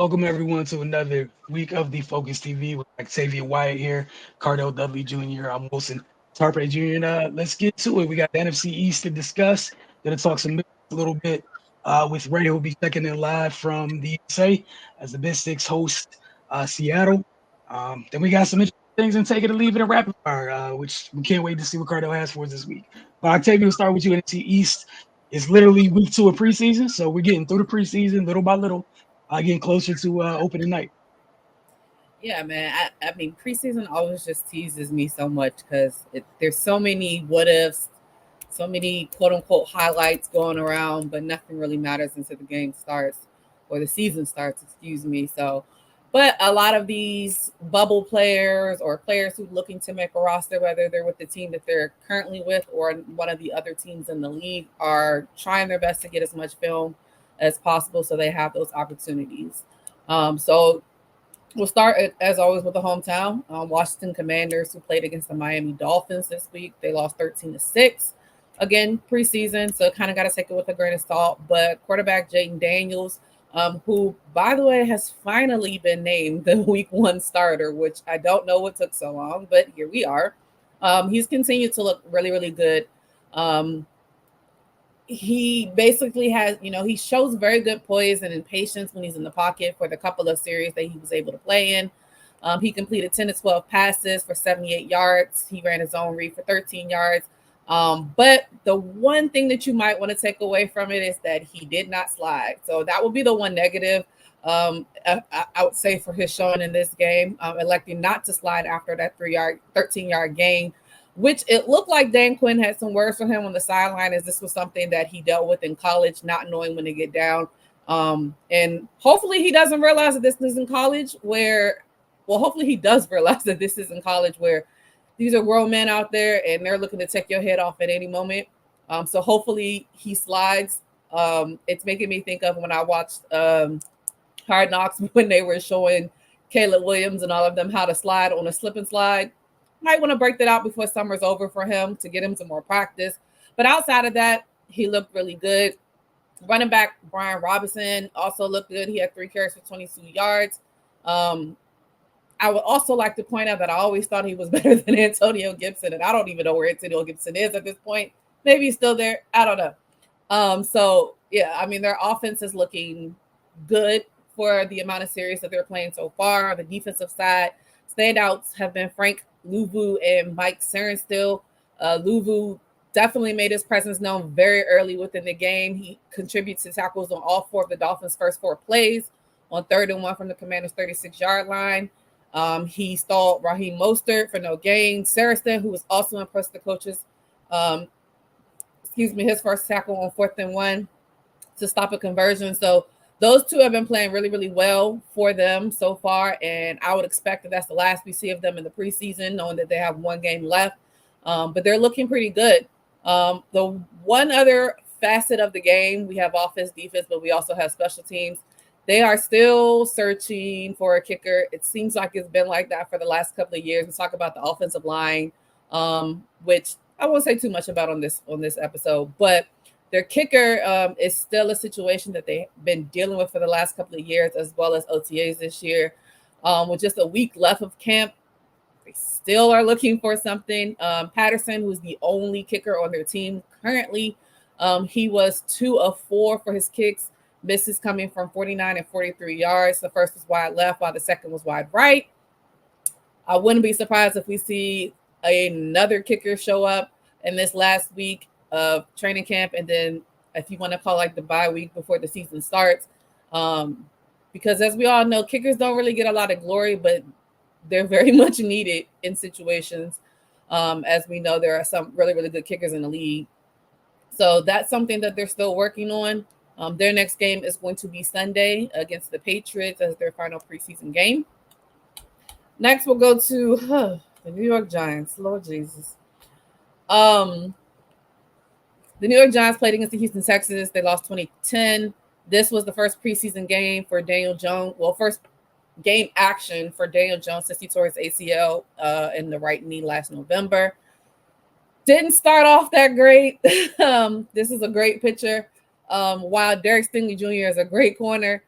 Welcome everyone to another week of the Focus TV with Octavia Wyatt here, Cardell Dudley Jr. I'm Wilson Tarpe Jr. And let's get to it. We got the NFC East to discuss. Gonna talk some a little bit with Ray, who'll be checking in live from the USA as the Big Six host Seattle. Then we got some interesting things and take it or leave it a rapid fire, which we can't wait to see what Cardell has for us this week. But Octavia, we'll start with you. NFC East is literally week 2 of preseason, so we're getting through the preseason little by little, getting closer to opening night. Yeah, man. I mean, preseason always just teases me so much because there's so many what ifs, so many quote unquote highlights going around, but nothing really matters until the game starts or the season starts, excuse me. So, but a lot of these bubble players or players who are looking to make a roster, whether they're with the team that they're currently with or one of the other teams in the league, are trying their best to get as much film as possible so they have those opportunities. So we'll start, as always, with the hometown. Washington Commanders, who played against the Miami Dolphins this week. They lost 13-6. Again, preseason, so kind of got to take it with a grain of salt. But quarterback Jaden Daniels, who, by the way, has finally been named the Week 1 starter, which I don't know what took so long, but here we are. He's continued to look really, really good. He basically has, he shows very good poise and patience when he's in the pocket for the couple of series that he was able to play in. He completed 10 to 12 passes for 78 yards. He ran his own read for 13 yards. But the one thing that you might want to take away from it is that he did not slide. So that would be the one negative, I would say, for his showing in this game, electing not to slide after that 13-yard gain, which it looked like Dan Quinn had some words for him on the sideline, as this was something that he dealt with in college, not knowing when to get down. And hopefully he doesn't realize that this is in college hopefully he does realize that this is in college where these are grown men out there and they're looking to take your head off at any moment. So hopefully he slides. It's making me think of when I watched Hard Knocks when they were showing Caleb Williams and all of them how to slide on a slip and slide. Might want to break that out before summer's over for him to get him some more practice. But outside of that, he looked really good. Running back Brian Robinson also looked good. He had 3 carries for 22 yards. I would also like to point out that I always thought he was better than Antonio Gibson, and I don't even know where Antonio Gibson is at this point. Maybe he's still there. I don't know. So, yeah, I mean, their offense is looking good for the amount of series that they're playing so far. On the defensive side, standouts have been Frank Louvu and Mike Sarenstill. Louvu definitely made his presence known very early within the game. He contributes to tackles on all 4 of the Dolphins' first 4 plays on 3rd and 1 from the Commanders' 36-yard line. He stalled Raheem Mostert for no gain. Sarenstill, who was also impressed the coaches, his first tackle on 4th and 1 to stop a conversion. So those two have been playing really, really well for them so far, and I would expect that that's the last we see of them in the preseason, knowing that they have 1 game left. But they're looking pretty good. The one other facet of the game, we have offense, defense, but we also have special teams. They are still searching for a kicker. It seems like it's been like that for the last couple of years. Let's talk about the offensive line, which I won't say too much about on this episode, but their kicker is still a situation that they've been dealing with for the last couple of years, as well as OTAs this year. With just a week left of camp, they still are looking for something. Patterson, who's the only kicker on their team currently, he was 2 of 4 for his kicks. Misses coming from 49 and 43 yards. The first was wide left, while the second was wide right. I wouldn't be surprised if we see another kicker show up in this last week of training camp, and then if you want to call like the bye week before the season starts, because as we all know, kickers don't really get a lot of glory, but they're very much needed in situations. As we know, there are some really, really good kickers in the league. So that's something that they're still working on. Their next game is going to be Sunday against the Patriots as their final preseason game. Next, we'll go to the New York Giants. Lord Jesus. The New York Giants played against the Houston Texans. They lost 2010. This was the first preseason game for Daniel Jones. Well, first game action for Daniel Jones since he tore his ACL in the right knee last November. Didn't start off that great. This is a great picture. While Derek Stingley Jr. is a great corner,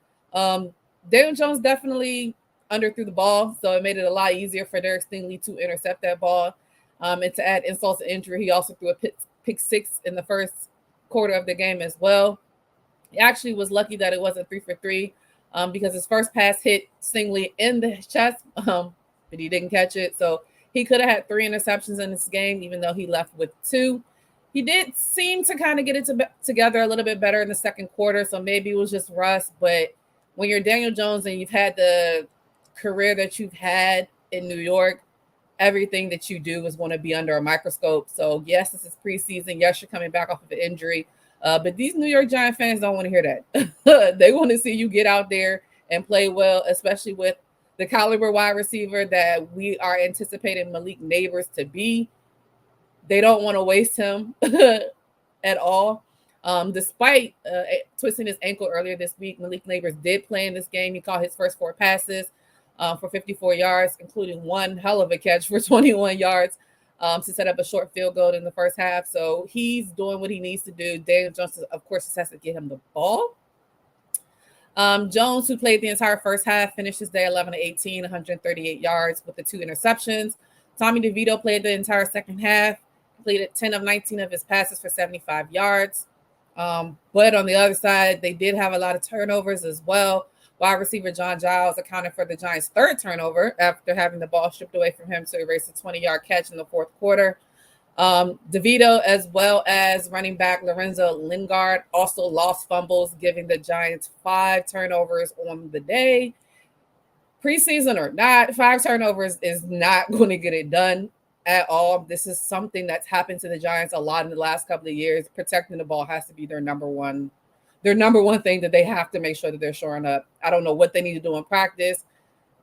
Daniel Jones definitely underthrew the ball, so it made it a lot easier for Derek Stingley to intercept that ball. And to add insult to injury, he also threw a pick six in the first quarter of the game as well. He actually was lucky that it wasn't 3 for 3, because his first pass hit Stingley in the chest, but he didn't catch it. So he could have had 3 interceptions in this game, even though he left with 2. He did seem to kind of get it together a little bit better in the second quarter, so maybe it was just rust. But when you're Daniel Jones and you've had the career that you've had in New York, everything that you do is going to be under a microscope. So yes, this is preseason. Yes, you're coming back off of an injury. But these New York Giant fans don't want to hear that. They want to see you get out there and play well, especially with the caliber wide receiver that we are anticipating Malik Neighbors to be. They don't want to waste him at all. Despite twisting his ankle earlier this week, Malik Neighbors did play in this game. He caught his first 4 passes for 54 yards, including one hell of a catch for 21 yards to set up a short field goal in the first half. So he's doing what he needs to do. Daniel Jones, of course, just has to get him the ball. Jones, who played the entire first half, finished his day 11-18, 138 yards with the 2 interceptions. Tommy DeVito played the entire second half, completed 10 of 19 of his passes for 75 yards. But on the other side, they did have a lot of turnovers as well. Wide receiver John Giles accounted for the Giants' 3rd turnover after having the ball stripped away from him to erase a 20-yard catch in the 4th quarter. DeVito, as well as running back Lorenzo Lingard, also lost fumbles, giving the Giants 5 turnovers on the day. Preseason or not, 5 turnovers is not going to get it done at all. This is something that's happened to the Giants a lot in the last couple of years. Protecting the ball has to be their number one thing that they have to make sure that they're shoring up. I don't know what they need to do in practice.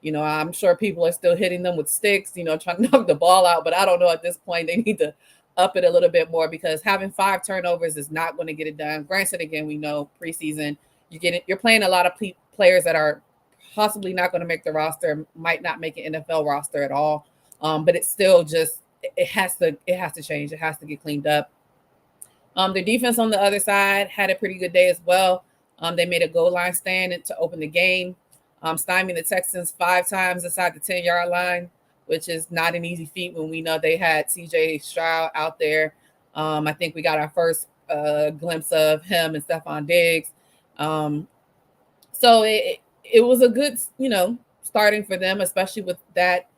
I'm sure people are still hitting them with sticks, trying to knock the ball out. But I don't know at this point. They need to up it a little bit more, because having 5 turnovers is not going to get it done. Granted, again, we know preseason, you're playing a lot of players that are possibly not going to make the roster, might not make an NFL roster at all. But it's still just it has to change. It has to get cleaned up. Their defense on the other side had a pretty good day as well. They made a goal line stand to open the game, stymieing the Texans 5 times inside the 10-yard line, which is not an easy feat when we know they had C.J. Stroud out there. I think we got our first glimpse of him and Stephon Diggs. So it was a good, starting for them, especially with that.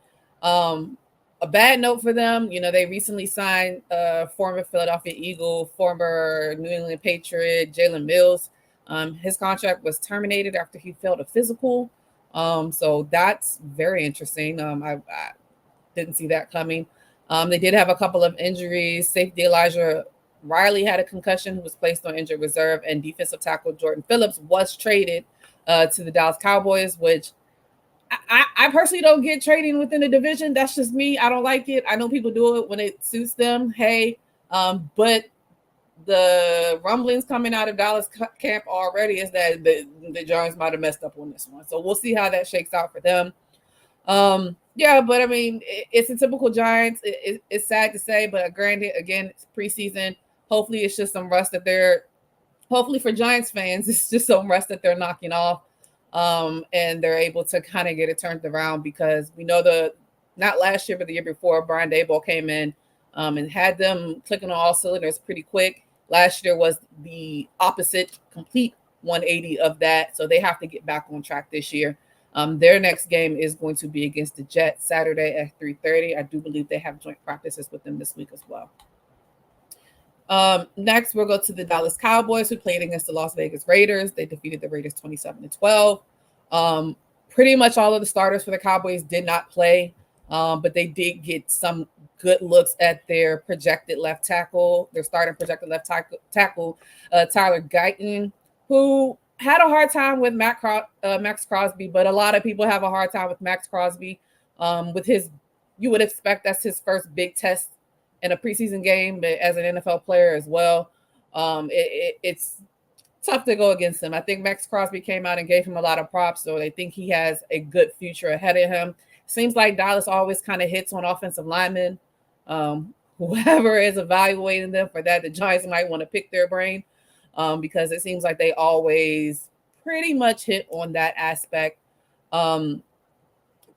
A bad note for them, they recently signed former Philadelphia Eagle, former New England Patriot, Jalen Mills. His contract was terminated after he failed a physical. So that's very interesting. I didn't see that coming. They did have a couple of injuries. Safety Elijah Riley had a concussion, who was placed on injured reserve, and defensive tackle Jordan Phillips was traded to the Dallas Cowboys, which I personally don't get trading within the division. That's just me. I don't like it. I know people do it when it suits them. Hey, but the rumblings coming out of Dallas camp already is that the Giants might have messed up on this one. So we'll see how that shakes out for them. Yeah, but I mean, it's a typical Giants. It's sad to say, but granted, again, it's preseason. Hopefully it's just some rust hopefully for Giants fans, it's just some rust that they're knocking off. And they're able to kind of get it turned around, because we know not last year, but the year before, Brian Daboll came in and had them clicking on all cylinders pretty quick. Last year was the opposite, complete 180 of that. So they have to get back on track this year. Their next game is going to be against the Jets Saturday at 3:30. I do believe they have joint practices with them this week as well. Next, we'll go to the Dallas Cowboys, who played against the Las Vegas Raiders. They defeated the Raiders 27-12. Pretty much all of the starters for the Cowboys did not play, but they did get some good looks at their projected left tackle, their starting projected left tackle, Tyler Guyton, who had a hard time with Max Crosby, but a lot of people have a hard time with Max Crosby. You would expect that's his first big test in a preseason game, but as an NFL player as well, it's tough to go against him. I think Max Crosby came out and gave him a lot of props, so they think he has a good future ahead of him. Seems like Dallas always kind of hits on offensive linemen. Whoever is evaluating them for that, the Giants might want to pick their brain, because it seems like they always pretty much hit on that aspect. Um,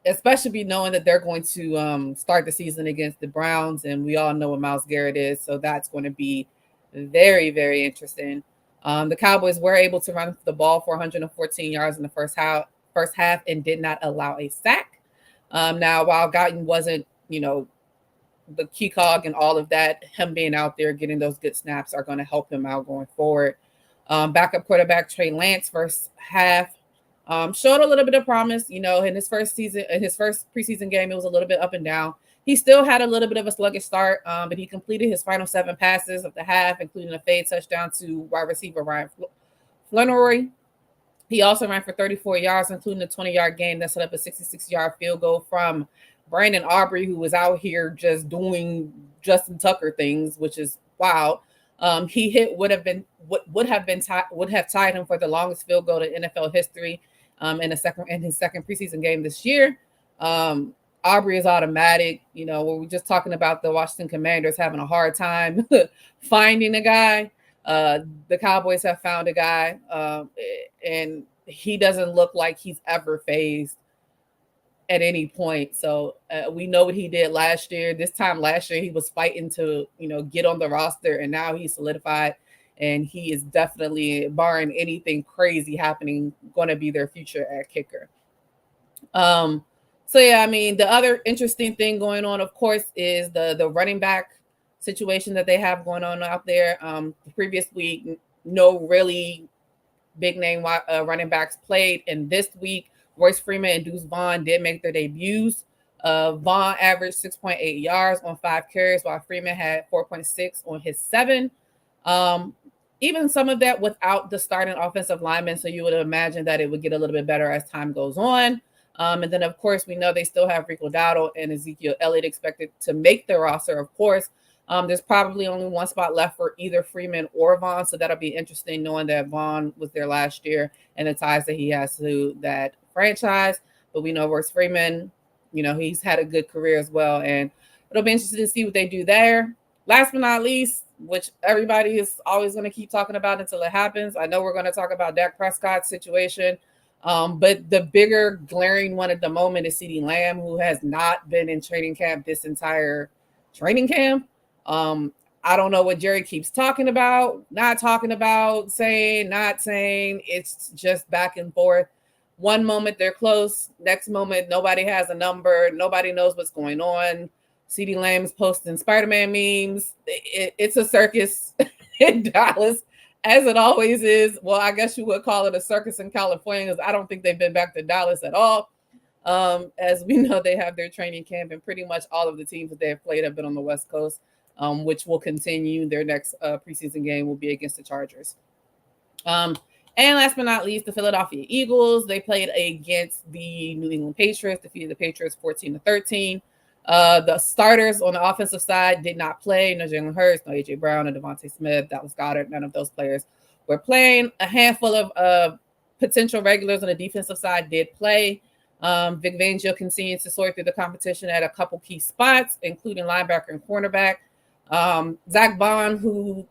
Especially knowing that they're going to start the season against the Browns, and we all know what Myles Garrett is, so that's going to be very, very interesting. The Cowboys were able to run the ball for 114 yards in the first half, and did not allow a sack. Now, while Guyton wasn't, the key cog and all of that, him being out there getting those good snaps are going to help him out going forward. Backup quarterback Trey Lance first half showed a little bit of promise. In his first season, in his first preseason game, it was a little bit up and down. He still had a little bit of a sluggish start, but he completed his final 7 passes of the half, including a fade touchdown to wide receiver Ryan Flannery. He also ran for 34 yards, including a 20-yard gain that set up a 66-yard field goal from Brandon Aubrey, who was out here just doing Justin Tucker things, which is wild. He hit would have tied him for the longest field goal in NFL history in his second preseason game this year. Aubrey is automatic. When we're just talking about the Washington Commanders having a hard time finding a guy. The Cowboys have found a guy, and he doesn't look like he's ever phased at any point. So we know what he did last year. This time last year, he was fighting to, get on the roster, and now he's solidified, and he is definitely, barring anything crazy happening, going to be their future at kicker. So yeah, I mean, the other interesting thing going on, of course, is the running back situation that they have going on out there. The previous week, no really big name running backs played, and this week, Royce Freeman and Deuce Vaughn did make their debuts. Vaughn averaged 6.8 yards on 5 carries, while Freeman had 4.6 on his 7. Even some of that without the starting offensive lineman, so you would imagine that it would get a little bit better as time goes on. And then, of course, we know they still have Rico Dowdle and Ezekiel Elliott expected to make the roster, of course. There's probably only one spot left for either Freeman or Vaughn, so that'll be interesting knowing that Vaughn was there last year and the ties that he has to that franchise. But we know Royce Freeman, he's had a good career as well, and it'll be interesting to see what they do there. Last but not least, which everybody is always going to keep talking about until it happens, I know we're going to talk about Dak Prescott's situation, but the bigger glaring one at the moment is CeeDee Lamb, who has not been in training camp this entire training camp. I don't know what Jerry keeps talking about, not talking about, saying, not saying. It's just back and forth. One moment they're close, next moment nobody has a number, nobody knows what's going on. CeeDee Lamb's posting Spider-Man memes. It's a circus in Dallas, as it always is. Well, I guess you would call it a circus in California, because I don't think they've been back to Dallas at all. As we know, they have their training camp, and pretty much all of the teams that they have played have been on the West Coast. Which will continue. Their next preseason game will be against the Chargers. And last but not least, the Philadelphia Eagles. They played against the New England Patriots, defeated the Patriots 14-13. The starters on the offensive side did not play. No Jalen Hurts, no A.J. Brown, no Devontae Smith. That was Goddard. None of those players were playing. A handful of potential regulars on the defensive side did play. Vic Fangio continues to sort through the competition at a couple key spots, including linebacker and cornerback. Zach Bond, who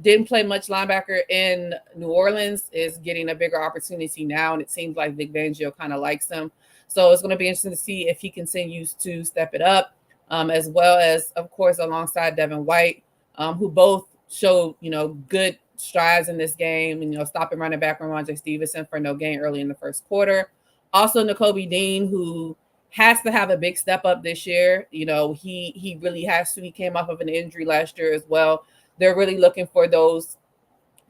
didn't play much linebacker in New Orleans, is getting a bigger opportunity now, and it seems like Vic Fangio kind of likes him. So it's going to be interesting to see if he continues to step it up, as well as, of course, alongside Devin White, who both showed, good strides in this game, and, stopping running back Ramondre Stevenson for no gain early in the first quarter. Also, Nakobe Dean, who has to have a big step up this year. He really has to. He came off of an injury last year as well. They're really looking for those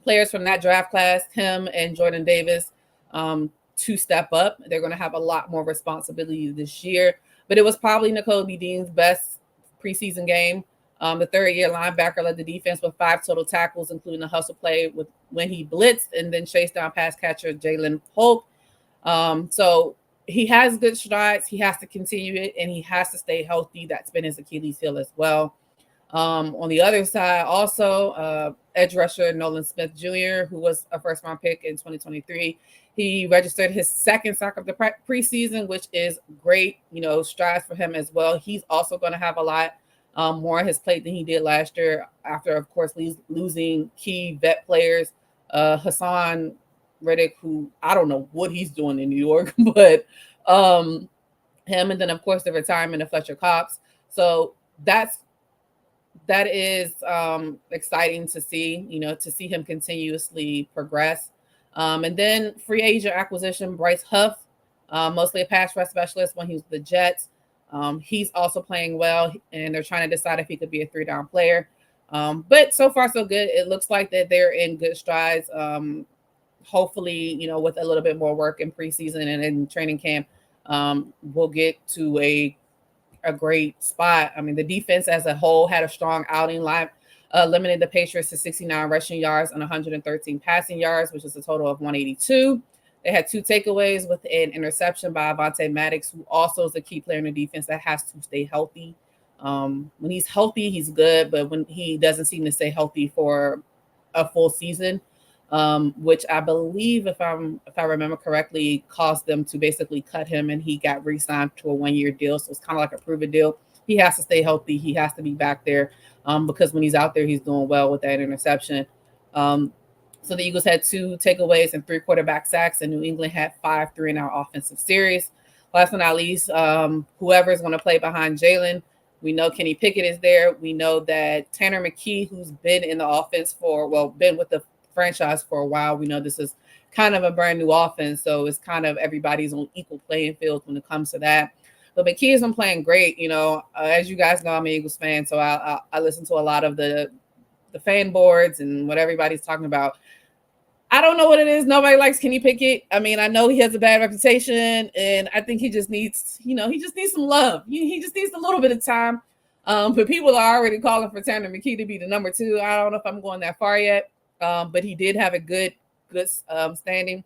players from that draft class, him and Jordan Davis, to step up. They're going to have a lot more responsibility this year. But it was probably Nakobe Dean's best preseason game. The third-year linebacker led the defense with 5 total tackles, including a hustle play when he blitzed and then chased down pass catcher Jalen Polk. So he has good strides. He has to continue it, and he has to stay healthy. That's been his Achilles heel as well. On the other side, also, edge rusher Nolan Smith Jr., who was a first-round pick in 2023. He registered his second sack of the preseason, which is great, strides for him as well. He's also going to have a lot more on his plate than he did last year after, of course, losing key vet players. Hassan Riddick, who I don't know what he's doing in New York, but um, him, and then of course the retirement of Fletcher Cox. So that's that is exciting to see, to see him continuously progress. And then free agent acquisition, Bryce Huff, mostly a pass rush specialist when he was with the Jets. He's also playing well, and they're trying to decide if he could be a 3-down player. But so far, so good. It looks like that they're in good strides. Hopefully, with a little bit more work in preseason and in training camp, we'll get to a great spot. I mean, the defense as a whole had a strong outing, limited the Patriots to 69 rushing yards and 113 passing yards, which is a total of 182. They had 2 takeaways with an interception by Avonte Maddox, who also is a key player in the defense that has to stay healthy. When he's healthy, he's good, but when he doesn't seem to stay healthy for a full season, which I believe, if I remember correctly, caused them to basically cut him, and he got re-signed to a 1-year deal. So it's kind of like a prove-it deal. He has to stay healthy. He has to be back there, because when he's out there, he's doing well with that interception. So the Eagles had 2 takeaways and 3 quarterback sacks, and New England had 5 3-and-out offensive series. Last but not least, whoever is going to play behind Jalen, we know Kenny Pickett is there. We know that Tanner McKee, who's been in the offense been with the franchise for a while. We know this is kind of a brand new offense, so it's kind of everybody's on equal playing field when it comes to that. But McKee has been playing great. As you guys know, I'm an Eagles fan, so I listen to a lot of the fan boards and what everybody's talking about. I don't know what it is. Nobody likes Kenny Pickett. I mean, I know he has a bad reputation, and I think he just needs, he just needs some love. He just needs a little bit of time. But people are already calling for Tanner McKee to be the number 2. I don't know if I'm going that far yet. But he did have a good standing.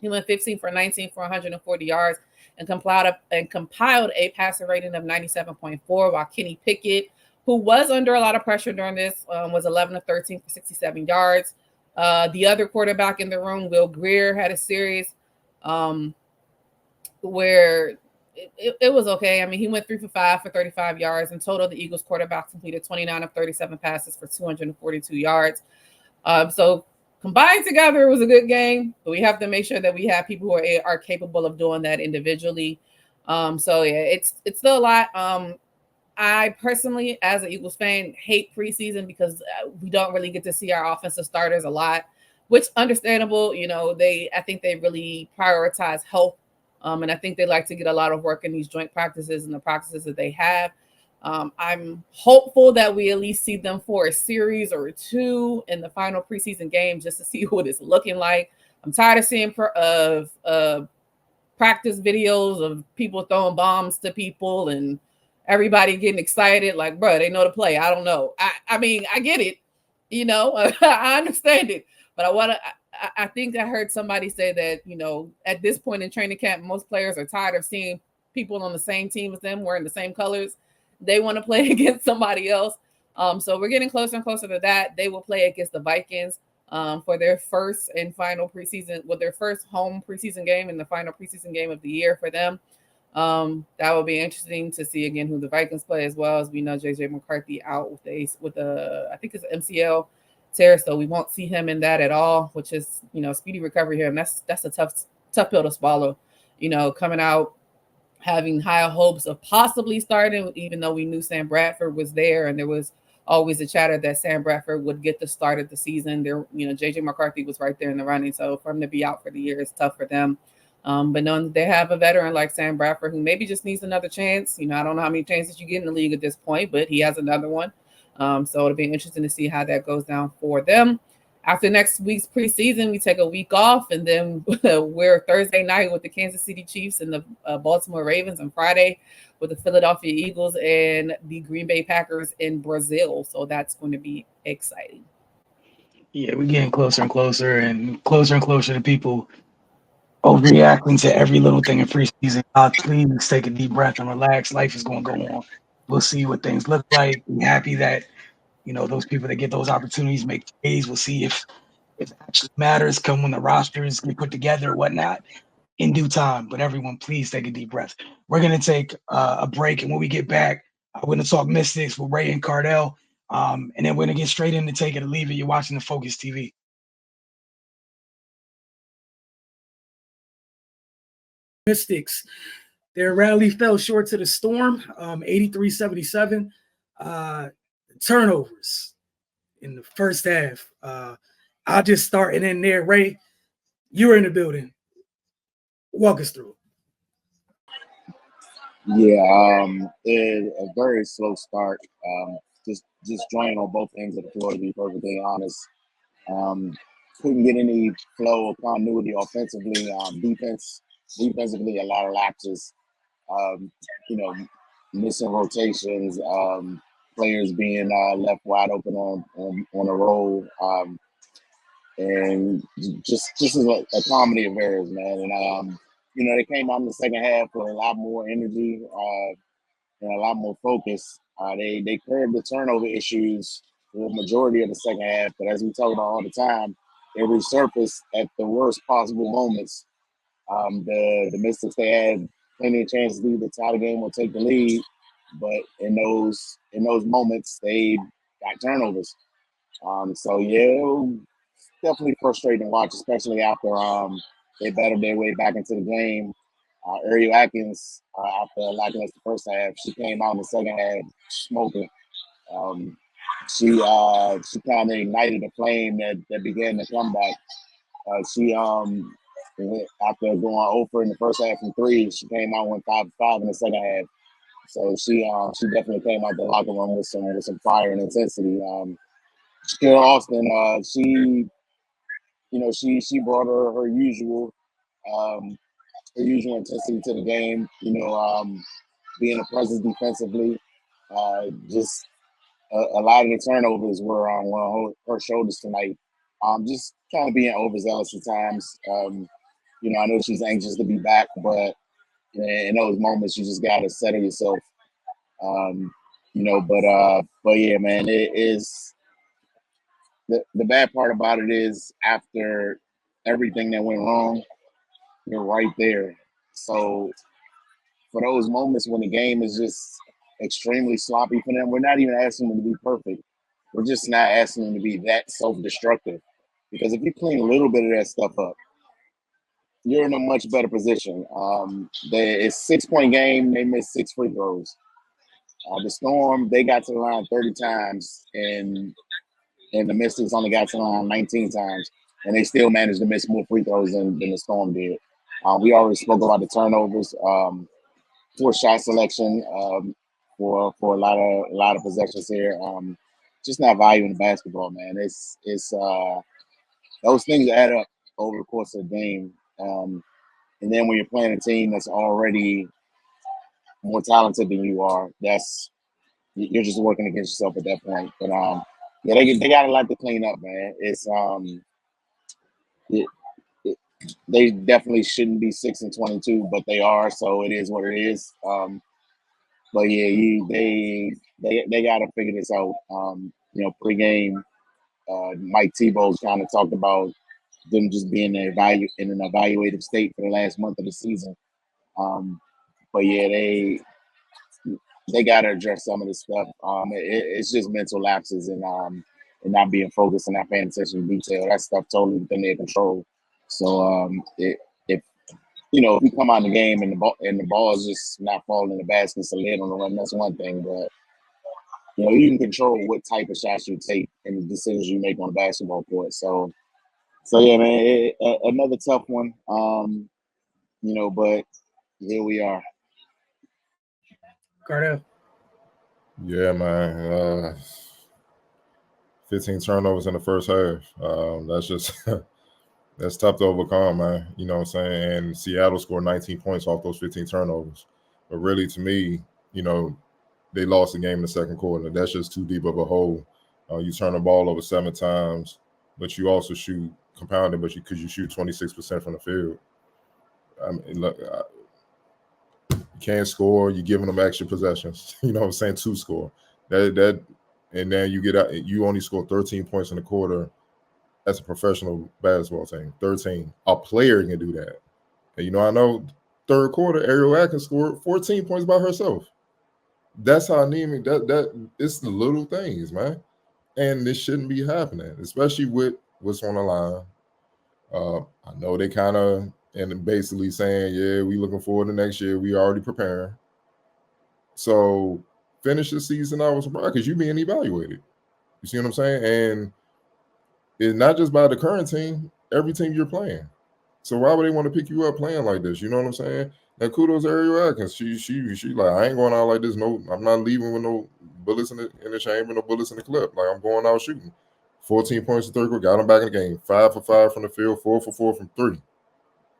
He went 15 for 19 for 140 yards and compiled a passer rating of 97.4, while Kenny Pickett, who was under a lot of pressure during this, was 11 of 13 for 67 yards. The other quarterback in the room, Will Greer, had a series where it was okay. I mean, he went 3 for 5 for 35 yards. In total, the Eagles quarterback completed 29 of 37 passes for 242 yards. So combined together, it was a good game, but we have to make sure that we have people who are capable of doing that individually. So yeah, it's still a lot. I personally, as an Eagles fan, hate preseason because we don't really get to see our offensive starters a lot, which understandable. I think they really prioritize health. And I think they like to get a lot of work in these joint practices and the practices that they have. I'm hopeful that we at least see them for a series or 2 in the final preseason game just to see what it's looking like. I'm tired of seeing practice videos of people throwing bombs to people and everybody getting excited like, bro, they know the play. I don't know. I mean, I get it. I understand it. But I think I heard somebody say that, at this point in training camp, most players are tired of seeing people on the same team as them wearing the same colors. They want to play against somebody else. So we're getting closer and closer to that. They will play against the Vikings for their first and final preseason, their first home preseason game and the final preseason game of the year for them. That will be interesting to see again who the Vikings play, as well as we know JJ McCarthy out with I think it's MCL tear, so we won't see him in that at all, which is speedy recovery here, and that's a tough pill to swallow. Coming out having higher hopes of possibly starting, even though we knew Sam Bradford was there, and there was always a chatter that Sam Bradford would get the start of the season. JJ McCarthy was right there in the running, so for him to be out for the year is tough for them. But knowing they have a veteran like Sam Bradford who maybe just needs another chance. I don't know how many chances you get in the league at this point, but he has another one. So it'll be interesting to see how that goes down for them. After next week's preseason, we take a week off, and then we're Thursday night with the Kansas City Chiefs and the Baltimore Ravens, and Friday with the Philadelphia Eagles and the Green Bay Packers in Brazil. So that's going to be exciting. Yeah, we're getting closer and closer to people overreacting to every little thing in preseason. Please take a deep breath and relax. Life is going to go on. We'll see what things look like. Be happy that those people that get those opportunities make trades. We'll see if it actually matters come when the rosters get put together or whatnot in due time. But everyone, please take a deep breath. We're gonna take a break, and when we get back, we're gonna talk Mystics with Ray and Cardell, and then we're gonna get straight into Take It or Leave It. You're watching the Focus TV. Mystics. Their rally fell short to the Storm, 83-77. Turnovers in the first half. I'll just start and then there. Ray, you were in the building. Walk us through. Yeah, a very slow start. Just joining on both ends of the floor, to be perfectly honest. Um, couldn't get any flow or continuity offensively. Defensively, a lot of lapses. Um, you know, missing rotations. Players being left wide open on a roll. And just as a comedy of errors, man. And they came out in the second half with a lot more energy and a lot more focus. They curbed the turnover issues for the majority of the second half, but as we talk about all the time, they resurfaced at the worst possible moments. The Mystics, they had plenty of chances to either tie the game or take the lead, but in those moments they got turnovers. So yeah, definitely frustrating to watch, especially after they battled their way back into the game. Ariel Atkins, after a lackluster first half, she came out in the second half smoking. Um, she kind of ignited a flame that began the comeback. She after going over in the first half from three, she came out and went 5-5 in the second half. So she definitely came out the locker room with some fire and intensity. Shaquille Austin, she brought her usual um, intensity to the game. Being a presence defensively. Just a lot of the turnovers were on her shoulders tonight. Just kind of being overzealous at times. I know she's anxious to be back, but in those moments, you just gotta settle yourself. But yeah, man, it is the bad part about it is after everything that went wrong, you're right there. So for those moments when the game is just extremely sloppy for them, we're not even asking them to be perfect. We're just not asking them to be that self-destructive. Because if you clean a little bit of that stuff up, you're in a much better position. It's 6-point game. They missed 6 free throws. The Storm, they got to the line 30 times, and the Mystics only got to the line 19 times, and they still managed to miss more free throws than the Storm did. We already spoke about the turnovers. Poor shot selection for a lot of possessions here. Just not valuing the basketball, man. It's those things add up over the course of the game. And then when you're playing a team that's already more talented than you are, you're just working against yourself at that point. But yeah, they got a lot to clean up, man. It's it, they definitely shouldn't be 6-22, but they are, so it is what it is. But yeah, they got to figure this out. Pre-game, Mike Tebow's kind of talked about them just being in an evaluative state for the last month of the season. But yeah, they got to address some of this stuff. It's just mental lapses and not being focused and not paying attention to detail. That stuff totally within their control. So if you come out in the game and the ball is just not falling in the basket, it's a lid on the run, that's one thing. But you can control what type of shots you take and the decisions you make on the basketball court. So yeah, man, another tough one. But here we are. Cardell. Yeah, man. 15 turnovers in the first half. That's just that's tough to overcome, man. You know what I'm saying? And Seattle scored 19 points off those 15 turnovers. But really, to me, they lost the game in the second quarter. That's just too deep of a hole. You turn the ball over 7 times, but you also shoot compounded, because you shoot 26% from the field. I mean, look, you can't score. You're giving them extra possessions. You know what I'm saying? 2 score. That and then you get out. You only score 13 points in the quarter. As a professional basketball team, 13. A player can do that. And I know third quarter, Ariel Atkins scored 14 points by herself. That's how anemic that it's the little things, man. And this shouldn't be happening, especially with what's on the line. I know they kind of and basically saying, yeah, we looking forward to next year. We already preparing. So finish the season out with surprise because you're being evaluated. You see what I'm saying? And it's not just by the current team, every team you're playing. So why would they want to pick you up playing like this? You know what I'm saying? And kudos to Ariel Atkins. She like, I ain't going out like this. No, I'm not leaving with no bullets in the chamber, no bullets in the clip. Like I'm going out shooting. 14 points in third quarter, got them back in the game. 5 for 5 from the field, 4 for 4 from 3.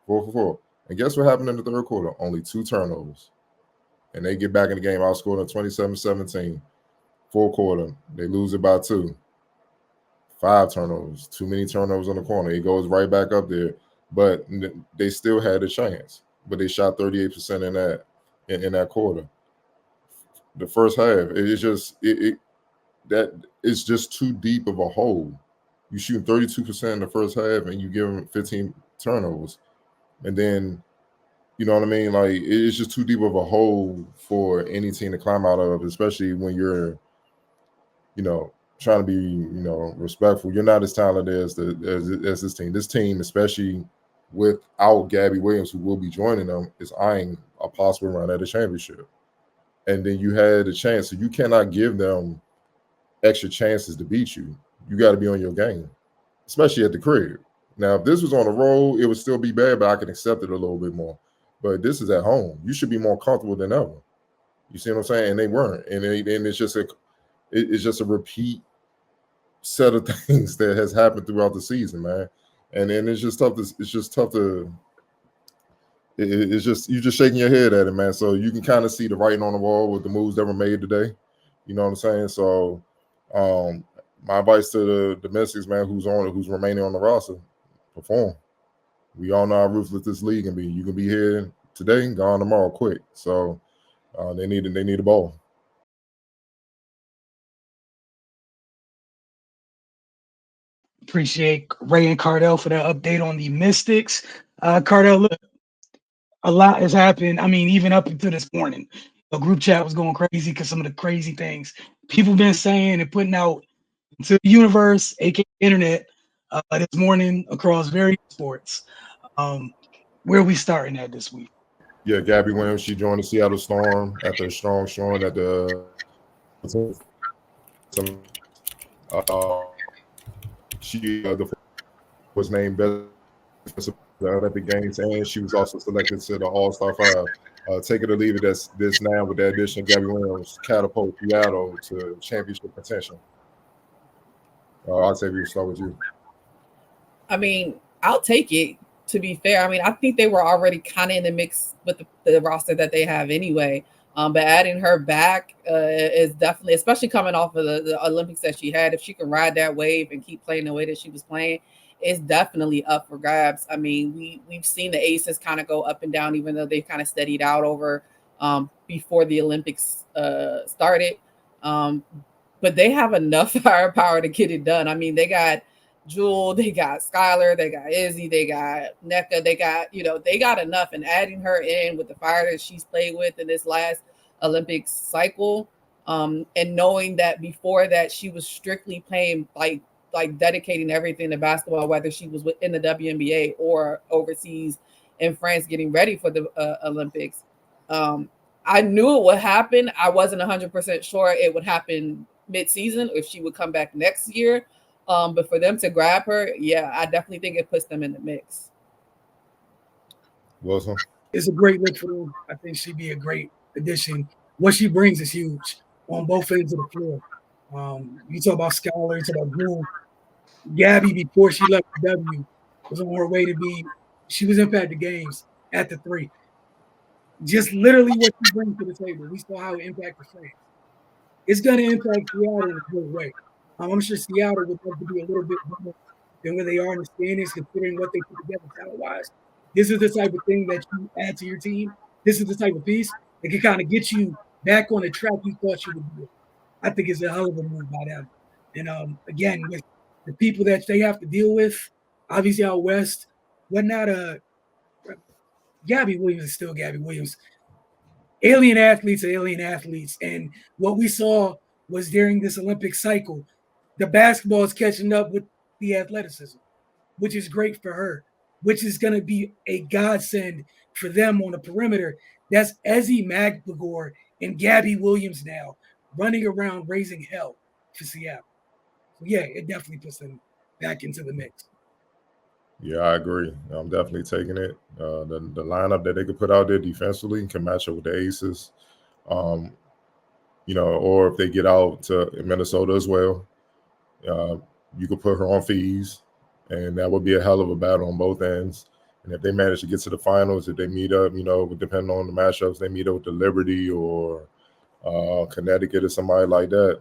4 for 4. And guess what happened in the third quarter? Only 2 turnovers. And they get back in the game, outscored on 27-17. Fourth quarter, they lose it by 2. 5 turnovers. Too many turnovers on the corner. It goes right back up there. But they still had a chance. But they shot 38% in that quarter. The first half, that it's just too deep of a hole. You shoot 32% in the first half, and you give them 15 turnovers, and then you know what I mean. Like it's just too deep of a hole for any team to climb out of, especially when you're, trying to be, respectful. You're not as talented as this team. This team, especially without Gabby Williams, who will be joining them, is eyeing a possible run at a championship. And then you had a chance, so you cannot give them extra chances to beat you. You got to be on your game, especially at the crib. Now, if this was on the road, it would still be bad, but I can accept it a little bit more. But this is at home. You should be more comfortable than ever. You see what I'm saying? And they weren't. And it's just a repeat set of things that has happened throughout the season, man. And then it's just tough. It's just you're just shaking your head at it, man. So you can kind of see the writing on the wall with the moves that were made today. You know what I'm saying? So my advice to the domestics, man, who's remaining on the roster, perform. We all know how ruthless this league can be. You can be here today and gone tomorrow quick. So they need a ball. Appreciate Ray and Cardell for that update on the Mystics. Cardell, look, a lot has happened. I mean, even up until this morning, the group chat was going crazy because some of the crazy things people been saying and putting out into the universe, aka internet, this morning across various sports. Where are we starting at this week? Yeah, Gabby Williams, she joined the Seattle Storm after a strong showing at the she was named best the Olympic Games, and she was also selected to the All-Star 5. Take it or leave it, this now with the addition of Gabby Williams catapult Seattle to championship contention. Octavia, we'll start with you. I mean, I'll take it, to be fair. I mean, I think they were already kind of in the mix with the roster that they have anyway. But adding her back is definitely, especially coming off of the Olympics that she had, if she can ride that wave and keep playing the way that she was playing, it's definitely up for grabs. I mean, we've seen the Aces kind of go up and down, even though they've kind of steadied out over before the Olympics started. But they have enough firepower to get it done. I mean, they got Jewel, they got Skylar, they got Izzy, they got NECA, they got enough. And adding her in with the fire that she's played with in this last Olympics cycle, and knowing that before that she was strictly playing like dedicating everything to basketball, whether she was in the WNBA or overseas in France getting ready for the Olympics. I knew it would happen. I wasn't 100% sure it would happen mid-season, if she would come back next year. But for them to grab her, yeah, I definitely think it puts them in the mix. Wilson? It's a great look for them. I think she'd be a great addition. What she brings is huge on both ends of the floor. You talk about Skylar, you talk about Jewel. Gabby, before she left the W, was on her way to be, she was impacting games at the 3. Just literally what she brings to the table. We saw how it impacted France. It's going to impact Seattle in a good way. I'm sure Seattle would love to be a little bit better than where they are in the standings, considering what they put together talent-wise. This is the type of thing that you add to your team. This is the type of piece that can kind of get you back on the track you thought you would be. I think it's a hell of a move by them. And again, with the people that they have to deal with, obviously out west, Gabby Williams is still Gabby Williams. Alien athletes are alien athletes. And what we saw was during this Olympic cycle, the basketball is catching up with the athleticism, which is great for her. which is going to be a godsend for them on the perimeter. That's Ezzy Magbagor and Gabby Williams now running around raising hell for Seattle. So yeah, it definitely puts them back into the mix. Yeah, I agree. I'm definitely taking it. The lineup that they could put out there defensively can match up with the Aces. Um, or if they get out to Minnesota as well, you could put her on fees, and that would be a hell of a battle on both ends. And if they manage to get to the finals, if they meet up, depending on the matchups, they meet up with the Liberty or Connecticut or somebody like that,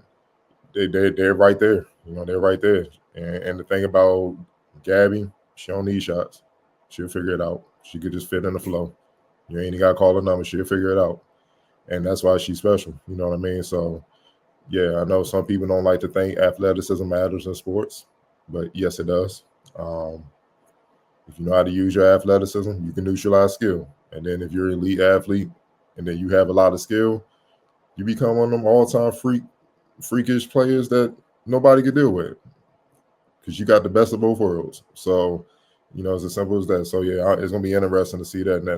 they're right there. They're right there. And the thing about Gabby, she don't need shots. She'll figure it out. She could just fit in the flow. You ain't got to call her number. She'll figure it out. And that's why she's special. You know what I mean? So, yeah, I know some people don't like to think athleticism matters in sports, but yes, it does. If you know how to use your athleticism, you can neutralize skill. And then if you're an elite athlete and then you have a lot of skill, you become one of them all-time freakish players that nobody could deal with because you got the best of both worlds. So, it's as simple as that. So, yeah, it's going to be interesting to see that. And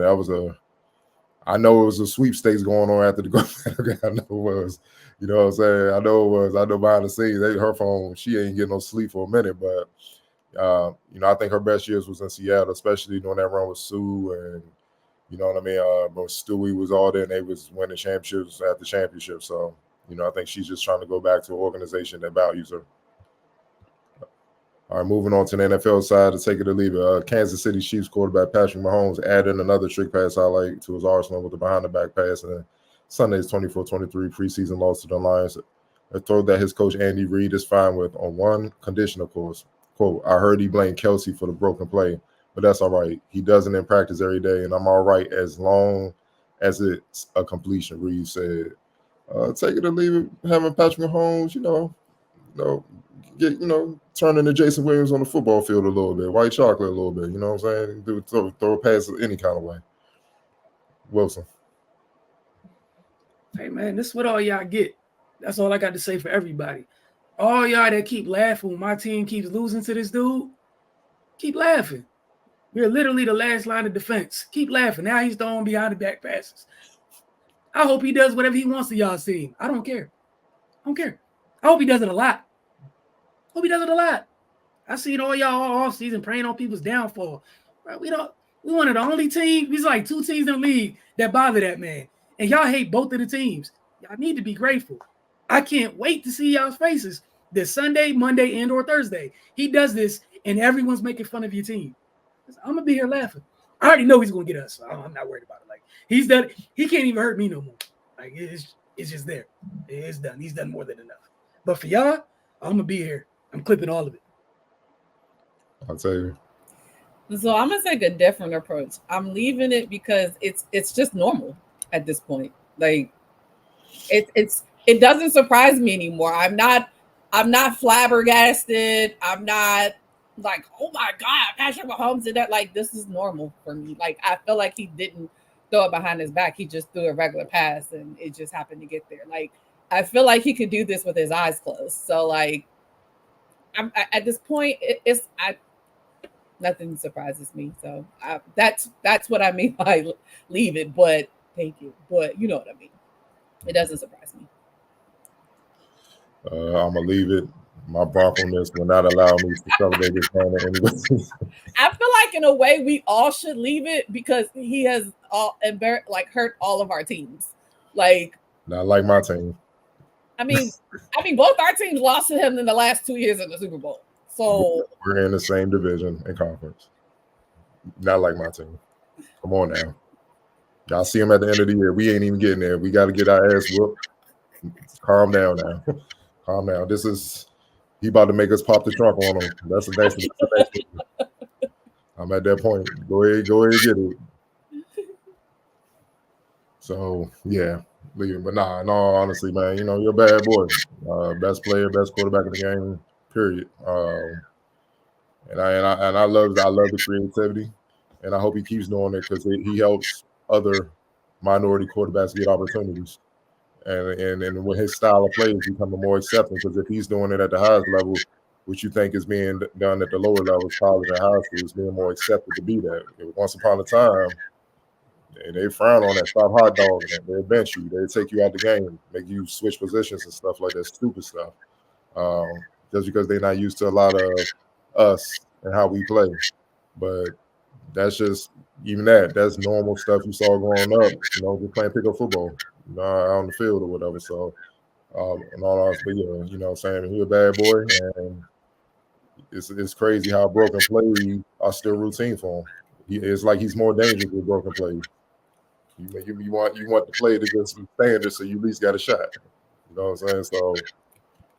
I know it was a sweepstakes going on after the gold medal. I know it was. You know what I'm saying? I know it was. I know behind the scenes, her phone, she ain't getting no sleep for a minute. But, I think her best years was in Seattle, especially during that run with Sue and, you know what I mean? But Stewie was all there and they was winning championships after championship. So, I think she's just trying to go back to an organization that values her. All right, moving on to the NFL side, to take it or leave it. Kansas City Chiefs quarterback Patrick Mahomes added another trick pass highlight to his arsenal with the behind-the-back pass in Sunday's 24-23 preseason loss to the Lions. A throw that his coach Andy Reid is fine with on one condition, of course. Quote, I heard he blamed Kelsey for the broken play, but that's all right. He does it in practice every day, and I'm all right as long as it's a completion, Reid said. Take it or leave it, having Patrick Mahomes, turning to Jason Williams on the football field a little bit, white chocolate a little bit, you know what I'm saying? Throw a pass any kind of way. Wilson. Hey, man, this is what all y'all get. That's all I got to say for everybody. All y'all that keep laughing when my team keeps losing to this dude, keep laughing. We're literally the last line of defense. Keep laughing. Now he's throwing behind the back passes. I hope he does whatever he wants to y'all's team. I don't care. I hope he does it a lot. I seen all y'all all offseason praying on people's downfall. Right? We one of the only teams, there's like 2 teams in the league that bother that man. And y'all hate both of the teams. Y'all need to be grateful. I can't wait to see y'all's faces this Sunday, Monday, and or Thursday. He does this, and everyone's making fun of your team. I'm going to be here laughing. I already know he's going to get us, so I'm not worried about it. Like, he's done. He can't even hurt me no more. Like, it's just there. It's done. He's done more than enough. But for y'all, I'm going to be here. I'm clipping all of it. I'll tell you. So I'm going to take a different approach. I'm leaving it because it's just normal at this point. Like, it doesn't surprise me anymore. I'm not flabbergasted. I'm not like, oh my God, Patrick Mahomes did that. Like, this is normal for me. Like, I feel like he didn't throw it behind his back. He just threw a regular pass and it just happened to get there. Like, I feel like he could do this with his eyes closed. So, like, at this point, nothing surprises me. So that's what I mean by leave it. But thank you. But you know what I mean. It doesn't surprise me. I'm gonna leave it. My Bronco-ness will not allow me to celebrate this moment anyway. I feel like in a way we all should leave it because he has hurt all of our teams. Like, not like my team. I mean, both our teams lost to him in the last 2 years in the Super Bowl. So we're in the same division and conference. Not like my team. Come on now. Y'all see him at the end of the year. We ain't even getting there. We got to get our ass whooped. Calm down now. Calm down. He about to make us pop the trunk on him. That's the next. I'm at that point. Go ahead, get it. So yeah, leave it. But nah, in all honesty, man, you're a bad boy. Best player, best quarterback in the game. Period. And I love the creativity, and I hope he keeps doing it because he helps other minority quarterbacks get opportunities. And with his style of play, he's becoming more accepted because if he's doing it at the highest level, what you think is being done at the lower levels, college and high school, is being more accepted to be that. Once upon a time, they frown on that. Stop hot dogging it. They'll bench you. They'll take you out the game, make you switch positions and stuff like that. Stupid stuff. Just because they're not used to a lot of us and how we play. But that's just even that's normal stuff you saw growing up, just playing pickup football, out on the field or whatever. So and all else, but yeah, what I'm saying, he's a bad boy, and it's crazy how broken plays are still routine for him. It's like he's more dangerous with broken plays. You want the play to just be standard, so you at least got a shot. You know what I'm saying? So,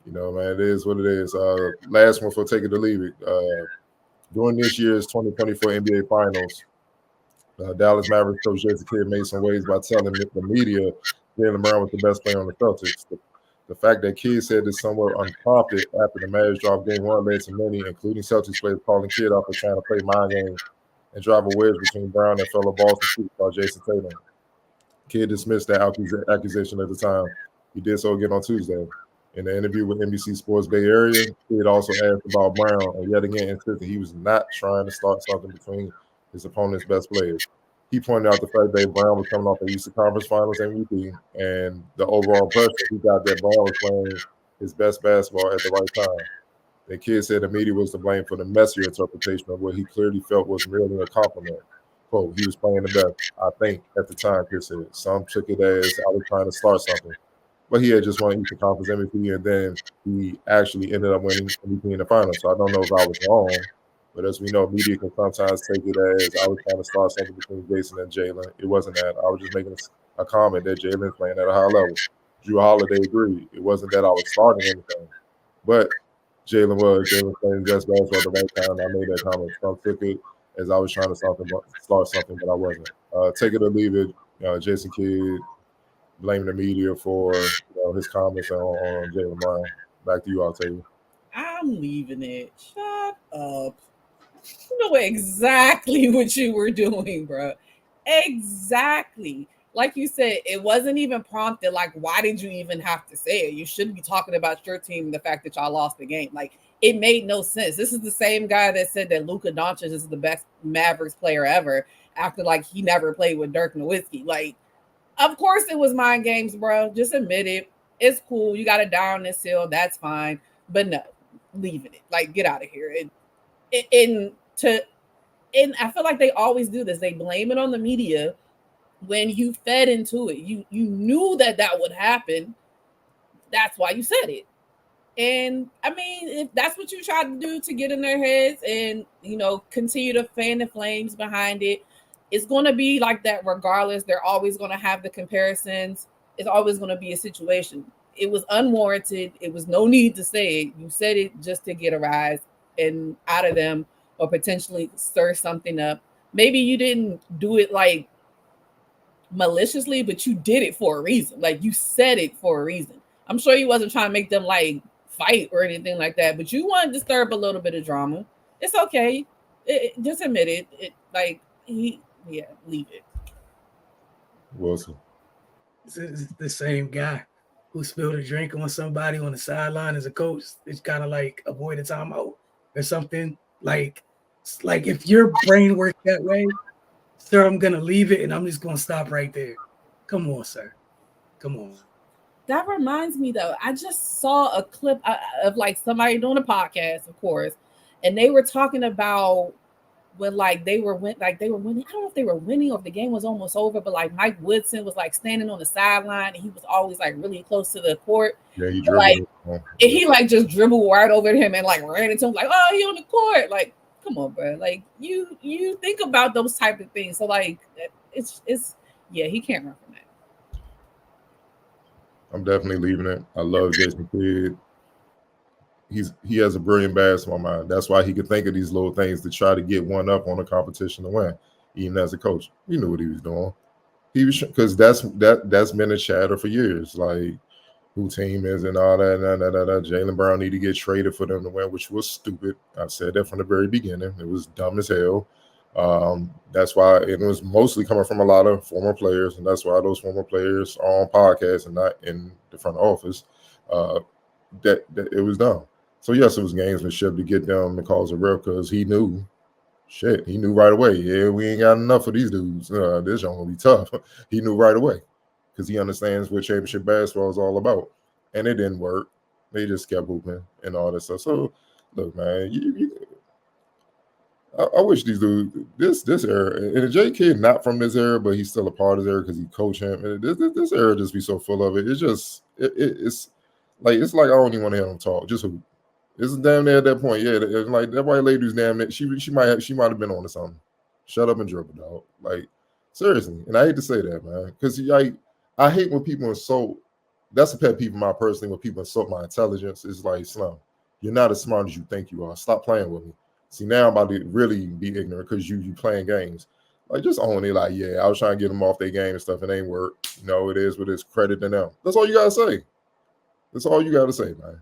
man, it is what it is. Last one for Take It or Leave It. During this year's 2024 NBA Finals, Dallas Mavericks coach Jason Kidd made some waves by telling the media Jaylen Brown was the best player on the Celtics. The fact that Kidd said this somewhat unprompted after the Mavs dropped Game 1 led to many, including Celtics players, calling Kidd off for trying to play mind games and drive a wedge between Brown and fellow Boston superstar Jason Tatum. Kidd dismissed that accusation at the time. He did so again on Tuesday. In the interview with NBC Sports Bay Area, Kidd also asked about Brown and yet again insisted he was not trying to start something between his opponent's best players. He pointed out the fact that Brown was coming off the Eastern Conference Finals MVP and the overall impression he got that Brown was playing his best basketball at the right time. The Kidd said the media was to blame for the messier interpretation of what he clearly felt was merely a compliment. Quote, he was playing the best, I think, at the time, Kidd said. Some took it as I was trying to start something. But he had just won Eastern Conference MVP, and then he actually ended up winning MVP in the finals. So I don't know if I was wrong. But as we know, media can sometimes take it as I was trying to start something between Jason and Jaylen. It wasn't that. I was just making a comment that Jaylen's playing at a high level. Drew Holiday agreed. It wasn't that I was starting anything. But Jaylen playing best basketball at the right time. I made that comment. Some took it as I was trying to start something, but I wasn't. Take it or leave it. Jason Kidd blaming the media for his comments on Jaylen Brown. Back to you, Octavia. I'm leaving it. Shut up. You know exactly what you were doing, bro. Exactly. Like you said, it wasn't even prompted. Like, why did you even have to say it? You shouldn't be talking about your team and the fact that y'all lost the game. Like, it made no sense. This is the same guy that said that Luka Doncic is the best Mavericks player ever after, like, he never played with Dirk Nowitzki. Like, of course it was mind games, bro. Just admit it. It's cool. You got to die on this hill. That's fine. But no, leaving it. Like, get out of here. And I feel like they always do this. They blame it on the media when you fed into it. You knew that would happen. That's why you said it. And I mean, if that's what you tried to do to get in their heads and continue to fan the flames behind it, it's going to be like that regardless. They're always going to have the comparisons. It's always going to be a situation. It was unwarranted. It was no need to say it. You said it just to get a rise and out of them or potentially stir something up. Maybe you didn't do it like maliciously, but you did it for a reason. Like, you said it for a reason. I'm sure you wasn't trying to make them like fight or anything like that, but you want to disturb a little bit of drama. It's okay. Just admit it. Leave it. Wilson. It's the same guy who spilled a drink on somebody on the sideline as a coach. It's kind of like avoid a timeout or something. Like if your brain works that way, sir, I'm gonna leave it and I'm just gonna stop right there. Come on, sir. Come on. That reminds me, though, I just saw a clip of like somebody doing a podcast, of course, and they were talking about when they were winning. I don't know if they were winning or if the game was almost over, but like Mike Woodson was like standing on the sideline and he was always like really close to the court. Yeah, he dribbled. And he like just dribbled right over to him and like ran into him like, oh, he on the court. Like, come on, bro. Like you think about those type of things. So like it's he can't run from that. I'm definitely leaving it. I love Jason Kidd. He has a brilliant basketball mind. That's why he could think of these little things to try to get one up on a competition to win. Even as a coach, he knew what he was doing. He was, because that's been a chatter for years. Like, who team is and all that. Jaylen Brown need to get traded for them to win, which was stupid. I said that from the very beginning. It was dumb as hell. That's why it was mostly coming from a lot of former players, and that's why those former players are on podcasts and not in the front office. That it was dumb. So yes, it was gamesmanship to get them to cause a rip because he knew. Shit, he knew right away. Yeah, we ain't got enough of these dudes. This gonna be tough. He knew right away because he understands what championship basketball is all about. And it didn't work. They just kept hooping and all that stuff. So, look, man, I wish these dudes this era and J Kid not from this era, but he's still a part of this era because he coached him. And this era just be so full of it. It's just it's like I don't even want to hear him talk. Just hoop. It's damn near at that point. Yeah, like that white lady's damn near. She might have been on to something. Shut up and dribble, dog. Like seriously, and I hate to say that, man, because I hate when people insult. That's a pet peeve of mine personally. When people insult my intelligence, it's like Slim, you're not as smart as you think you are. Stop playing with me. See, now I'm about to really be ignorant because you playing games. Like just own it. Like yeah, I was trying to get them off their game and stuff. It ain't work. It is what it's credit to them. That's all you gotta say. That's all you gotta say, man.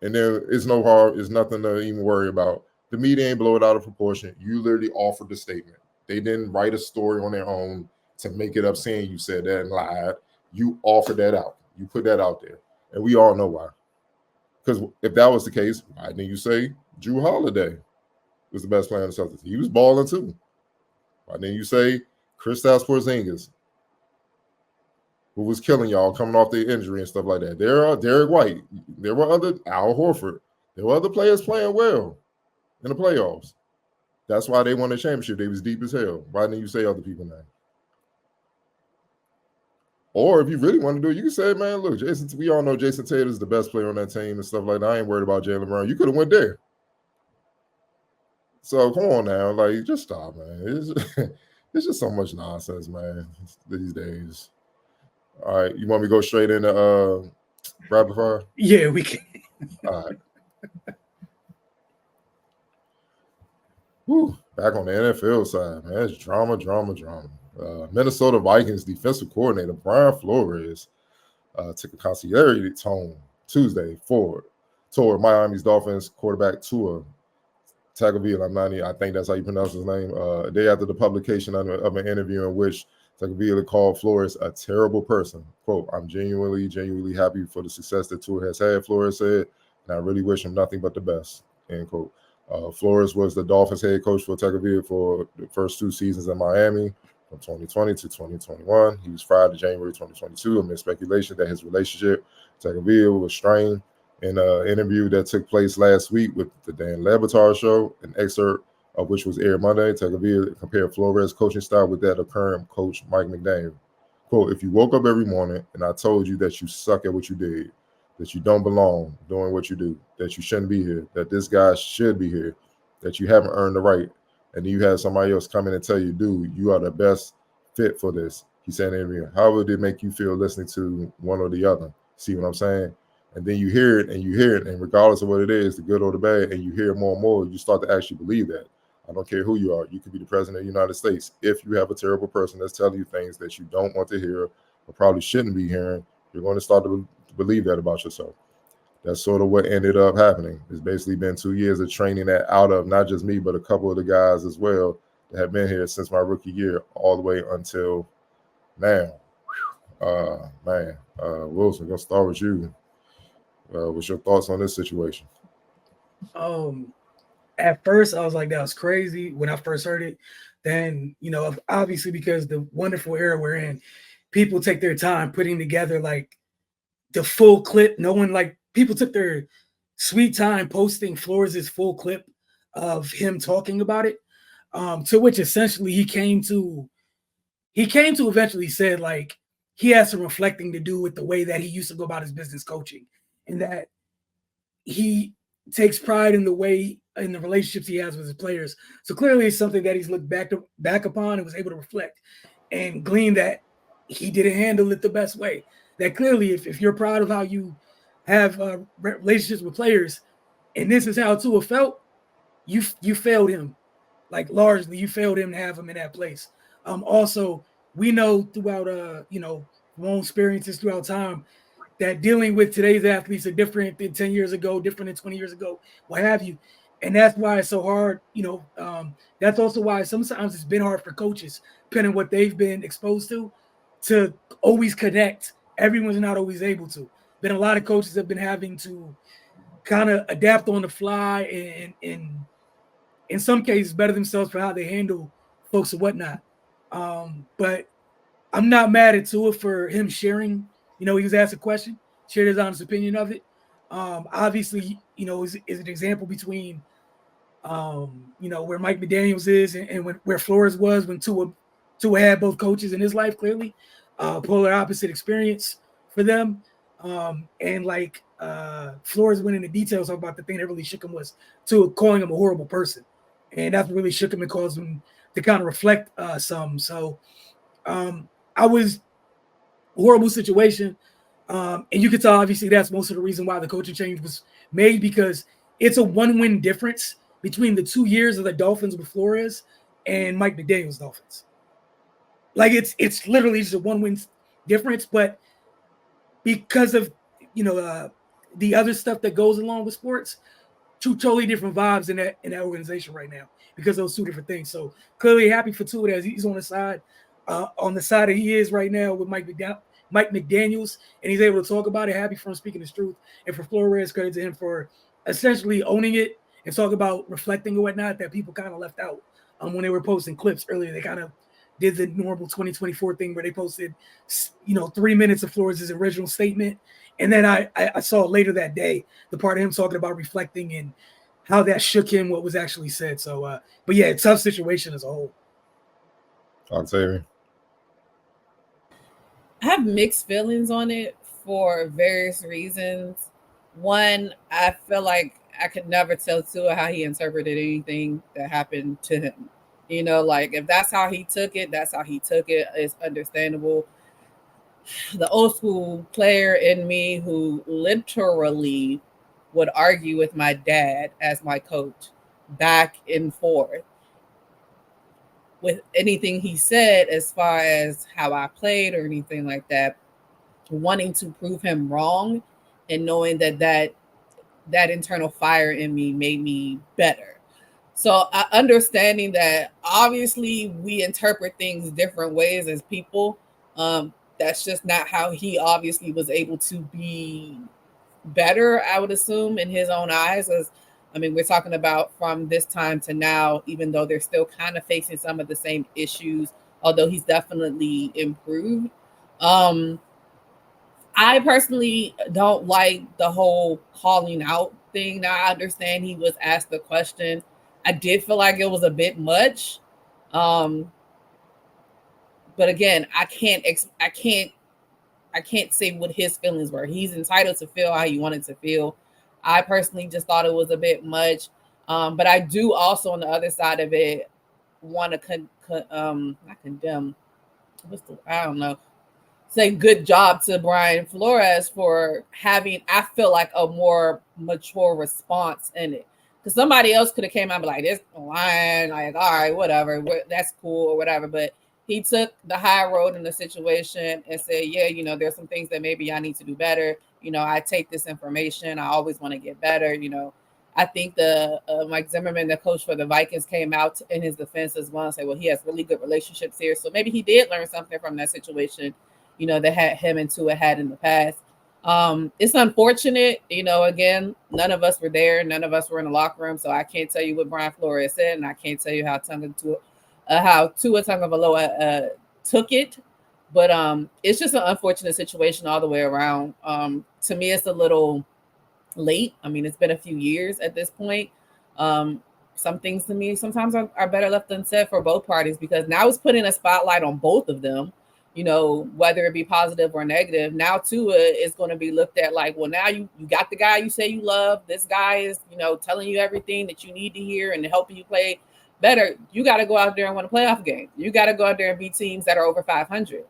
And there is no hard, it's nothing to even worry about. The media ain't blow it out of proportion. You literally offered the statement. They didn't write a story on their own to make it up saying you said that and lied. You offered that out. You put that out there. And we all know why. Because if that was the case, why didn't you say Drew Holiday was the best player in the Celtics? He was balling too. Why didn't you say Kristaps Porzingis, who was killing y'all coming off the injury and stuff like that? There are Derek White. There were other Al Horford. There were other players playing well in the playoffs. That's why they won the championship. They was deep as hell. Why didn't you say other people's name? Or if you really want to do it, you can say, man, look, we all know Jason Tatum's the best player on that team and stuff like that. I ain't worried about Jaylen Brown. You could have went there. So come on now. Like, just stop, man. It's just so much nonsense, man, these days. All right, you want me to go straight into rapid fire? Yeah, we can. All right. Whew, back on the NFL side, man, it's drama. Minnesota Vikings defensive coordinator Brian Flores took a conciliatory tone Tuesday toward Miami's Dolphins quarterback Tua Tagovailoa. I think that's how you pronounce his name. A day after the publication of an interview in which Tagovailoa called Flores a terrible person. Quote, I'm genuinely happy for the success that Tua has had, Flores said, and I really wish him nothing but the best, end quote. Flores was the Dolphins head coach for Tagovailoa for the first 2 seasons in Miami from 2020 to 2021. He was fired in January 2022 amid speculation that his relationship with Tagovailoa was strained. In an interview that took place last week with the Dan Le Batard show, an excerpt of which was aired Monday, Tagovailoa compared Flores' coaching style with that of current coach Mike McDaniel. Quote, if you woke up every morning and I told you that you suck at what you did, that you don't belong doing what you do, that you shouldn't be here, that this guy should be here, that you haven't earned the right, and then you have somebody else come in and tell you, dude, you are the best fit for this. He said in the interview, how would it make you feel listening to one or the other? See what I'm saying? And then you hear it, and regardless of what it is, the good or the bad, and you hear it more and more, you start to actually believe that. I don't care who you are. You could be the president of the United States. If you have a terrible person that's telling you things that you don't want to hear or probably shouldn't be hearing, you're going to start to believe that about yourself. That's sort of what ended up happening. It's basically been 2 years of training that out of not just me, but a couple of the guys as well that have been here since my rookie year all the way until now. Wilson, gonna start with you. What's your thoughts on this situation? At first, I was like, that was crazy when I first heard it. Then, obviously because the wonderful era we're in, people take their time putting together like the full clip. People took their sweet time posting Flores' full clip of him talking about it. To which essentially he came to eventually said like he has some reflecting to do with the way that he used to go about his business coaching, and that he takes pride in the relationships he has with his players. So clearly it's something that he's looked back upon and was able to reflect and glean that he didn't handle it the best way. That clearly if you're proud of how you have relationships with players, and this is how Tua felt, you failed him. Like largely you failed him to have him in that place. Also, we know throughout our own experiences throughout time that dealing with today's athletes are different than 10 years ago, different than 20 years ago, what have you. And that's why it's so hard. That's also why sometimes it's been hard for coaches, depending on what they've been exposed to always connect. Everyone's not always able to. Been a lot of coaches have been having to kind of adapt on the fly and in some cases better themselves for how they handle folks and whatnot. But I'm not mad at Tua for him sharing. He was asked a question, shared his honest opinion of it. Obviously, is an example between, where Mike McDaniels is and where Flores was when Tua had both coaches in his life. Clearly, polar opposite experience for them. And like Flores went into details about the thing that really shook him was Tua calling him a horrible person, and that's what really shook him and caused him to kind of reflect some. So I was horrible situation. And you could tell, obviously, that's most of the reason why the coaching change was made, because it's a 1-win difference between the 2 years of the Dolphins with Flores and Mike McDaniel's Dolphins. Like it's literally just a 1-win difference, but because of the other stuff that goes along with sports, two totally different vibes in that organization right now because of those two different things. So clearly happy for Tua as he's on the side that he is right now with Mike McDaniels, and he's able to talk about it. Happy for him speaking his truth, and for Flores, credit to him for essentially owning it and talk about reflecting and whatnot that people kind of left out when they were posting clips earlier. They kind of did the normal 2024 thing where they posted 3 minutes of Flores' original statement, and then I saw later that day the part of him talking about reflecting and how that shook him what was actually said. So but yeah, tough situation as a whole. Octavia. I have mixed feelings on it for various reasons. One, I feel like I could never tell Tua how he interpreted anything that happened to him. Like if that's how he took it, that's how he took it. It's understandable. The old school player in me who literally would argue with my dad as my coach back and forth with anything he said as far as how I played or anything like that, wanting to prove him wrong and knowing that internal fire in me made me better. So understanding that obviously we interpret things different ways as people. That's just not how he obviously was able to be better, I would assume, in his own eyes. We're talking about from this time to now, even though they're still kind of facing some of the same issues, although he's definitely improved. I personally don't like the whole calling out thing. Now, I understand he was asked the question. I did feel like it was a bit much. But again, I can't say what his feelings were. He's entitled to feel how he wanted to feel. I personally just thought it was a bit much. But I do also, on the other side of it, want to not condemn. Say good job to Brian Flores for having, I feel like, a more mature response in it. Because somebody else could have came out and be like, this line, like, all right, whatever, that's cool or whatever. But he took the high road in the situation and said, yeah, there's some things that maybe I need to do better. I take this information. I always want to get better. I think the Mike Zimmerman, the coach for the Vikings, came out in his defense as well and said, well, he has really good relationships here. So maybe he did learn something from that situation, that had him and Tua had in the past. It's unfortunate, again, none of us were there. None of us were in the locker room. So I can't tell you what Brian Flores said, and I can't tell you how Tua Tagovailoa took it. But it's just an unfortunate situation all the way around. To me, it's a little late. It's been a few years at this point. Some things to me sometimes are better left unsaid for both parties, because now it's putting a spotlight on both of them, whether it be positive or negative. Now Tua is going to be looked at like, well, now you got the guy you say you love. This guy is, telling you everything that you need to hear and helping you play better. You got to go out there and win a playoff game. You got to go out there and beat teams that are over 500.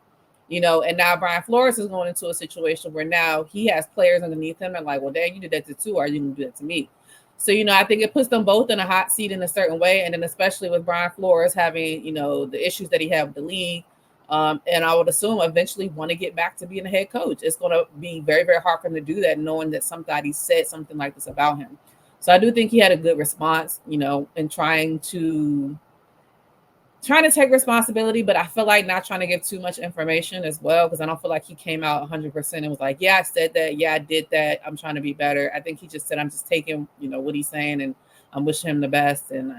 And now Brian Flores is going into a situation where now he has players underneath him and like, well, dang, you did that to Tua, are you going to do that to me? So, I think it puts them both in a hot seat in a certain way. And then especially with Brian Flores having, the issues that he had with the league. And I would assume eventually want to get back to being a head coach. It's going to be very, very hard for him to do that, knowing that somebody said something like this about him. So I do think he had a good response, in trying to trying to take responsibility, but I feel like not trying to give too much information as well, because I don't feel like he came out 100% and was like, yeah, I said that. Yeah, I did that. I'm trying to be better. I think he just said, I'm just taking, what he's saying, and I'm wishing him the best, and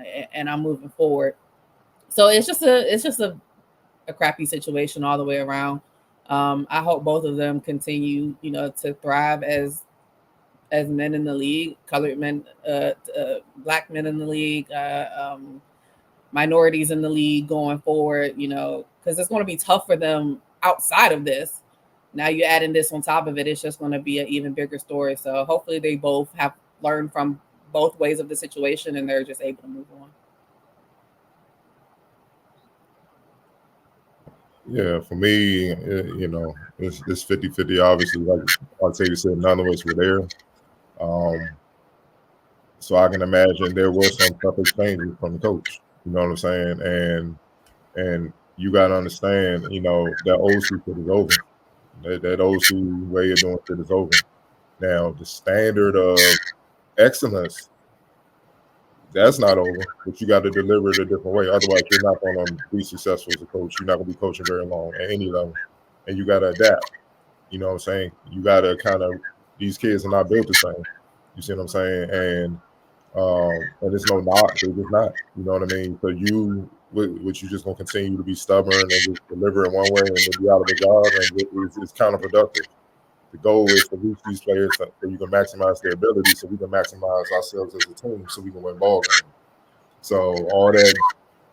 I'm moving forward. So it's just a crappy situation all the way around. I hope both of them continue, to thrive as men in the league, colored men, black men in the league, minorities in the league going forward, because it's going to be tough for them outside of this. Now you're adding this on top of it, it's just going to be an even bigger story. So hopefully they both have learned from both ways of the situation and they're just able to move on. Yeah, for me, it's 50-50. Obviously, like Octavia said, none of us were there. So I can imagine there were some tough exchanges from the coach. You know what I'm saying? And you got to understand, that old school shit is over. That old school way of doing shit is over. Now, the standard of excellence, that's not over, but you got to deliver it a different way. Otherwise, you're not going to be successful as a coach. You're not going to be coaching very long at any level. And you got to adapt. You know what I'm saying? You got to these kids are not built the same. You see what I'm saying? And it's no knock. They're just not. You know what I mean? So you just going to continue to be stubborn and just deliver in one way and then be out of the job, and it's counterproductive. The goal is to reach these players so you can maximize their ability, so we can maximize ourselves as a team, so we can win ball games. So all that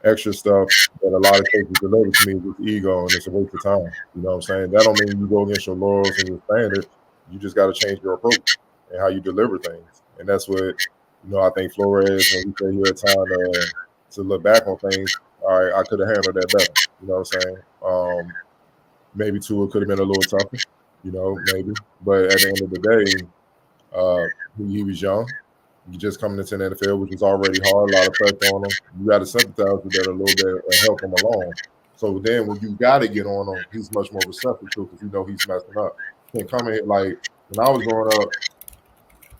extra stuff that a lot of coaches deliver to me is just ego, and it's a waste of time. You know what I'm saying? That don't mean you go against your laurels and your standard. You just got to change your approach and how you deliver things. And that's what, I think Flores, when we say he had time to look back on things, all right, I could have handled that better. You know what I'm saying? Maybe Tua could have been a little tougher. Maybe. But at the end of the day, he was young. He just coming into the NFL, which was already hard, a lot of pressure on him. You got to sympathize with that a little bit and help him along. So then when you got to get on him, he's much more receptive to it because he's messing up. He can't come in like when I was growing up,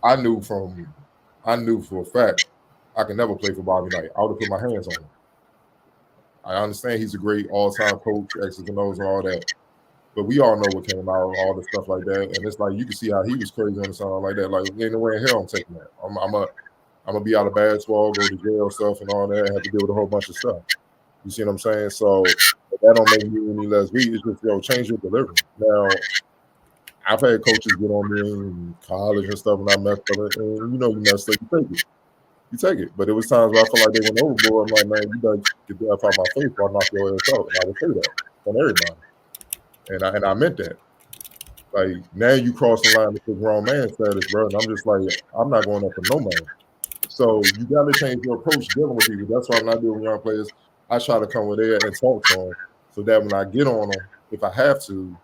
I knew for a fact I could never play for Bobby Knight. I would have put my hands on him. I understand he's a great all-time coach, X's and O's and all that. But we all know what came out, all the stuff like that, and it's like you can see how he was crazy on something like that. Like, ain't no way in hell I'm taking that. I'm gonna be out of basketball, go to jail, stuff, and all that. Have to deal with a whole bunch of stuff. You see what I'm saying? So that don't make me any less weak. It's just change your delivery. Now, I've had coaches get on me in college and stuff, and I messed up, and you messed up. You take it. But it was times where I felt like they went overboard. I'm like, man, you better get the F out my face or I'll knock your ass out. And I would say that on everybody. And I meant that. Like, now you cross the line with the grown man status, bro. And I'm just like, I'm not going up for no man. So you got to change your approach dealing with people. That's why I'm not dealing with young players. I try to come with there and talk to them so that when I get on them, if I have to,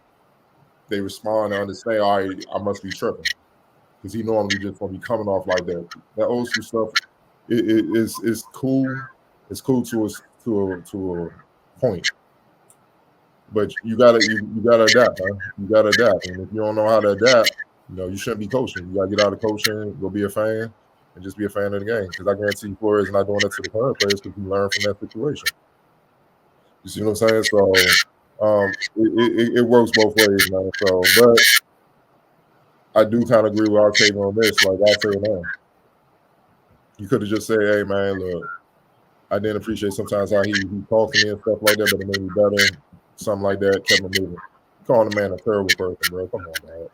they respond and understand, all right, I must be tripping. Because he normally just going to be coming off like that. That old school stuff is cool. It's cool to a point. But you gotta adapt, man. You gotta adapt, and if you don't know how to adapt, you shouldn't be coaching. You gotta get out of coaching, go be a fan, and just be a fan of the game. Because I guarantee Flores is not doing that to the current players because he learned from that situation. You see what I'm saying? So it works both ways, man. So, but I do kind of agree with Octavia on this. Like I say, man, you could have just said, "Hey, man, look, I didn't appreciate sometimes how he talked to me and stuff like that, but it made me better." Something like that, kept him moving. Calling the man a terrible person, bro. Come on, man.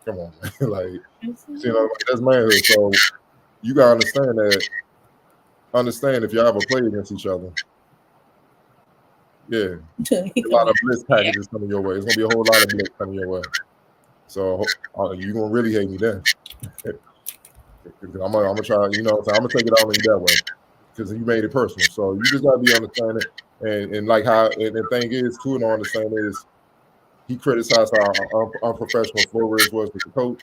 Come on, man. Like, that's manhood. So you gotta understand that. Understand if y'all ever play against each other. Yeah, a lot of blitz packages coming your way. It's gonna be a whole lot of blitz coming your way. So you gonna really hate me then. I'm gonna try. I'm gonna take it out on you that way because you made it personal. So you just gotta be understanding. And like how and the thing is too, and I understand is he criticized how unprofessional Flores was with the coach.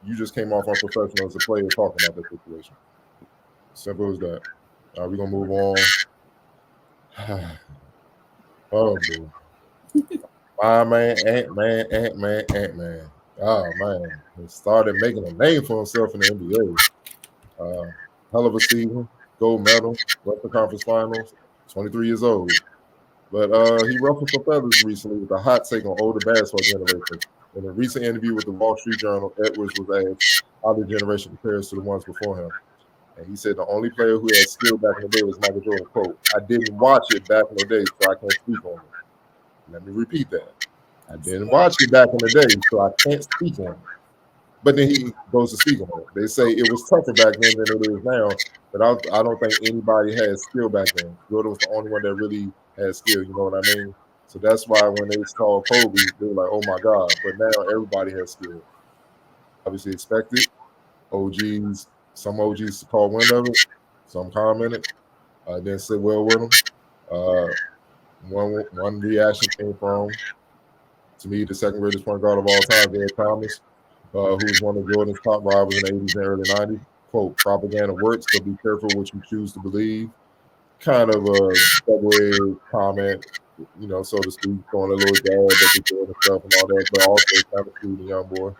You just came off unprofessional as a player talking about that situation. Simple as that. We're gonna move on. Oh boy. My man, Ant-Man. Oh man. He started making a name for himself in the NBA. Hell of a season, gold medal, Western Conference Finals. 23 years old. But he ruffled some feathers recently with a hot take on older basketball generations. In a recent interview with the Wall Street Journal, Edwards was asked how the generation compares to the ones before him. And he said the only player who had skill back in the day was Michael Jordan. Quote, I didn't watch it back in the day, so I can't speak on it. Let me repeat that. I didn't watch it back in the day, so I can't speak on it. But then he goes to speak on it. They say it was tougher back then than it is now, but I don't think anybody had skill back then. Jordan was the only one that really had skill, you know what I mean? So that's why when they saw Kobe, they were like, oh my God. But now everybody has skill. Obviously expected. OGs, some OGs called wind of it, some commented, didn't sit well with them. One reaction came from, to me, the second greatest point guard of all time, Derek Thomas, who was one of Jordan's top rivals in the 80s and early 90s. Quote, propaganda works, so be careful what you choose to believe. Kind of a double-edged comment, you know, so to speak, throwing a little jab at the Jordan stuff and all that, but also kind of screwed the young boy.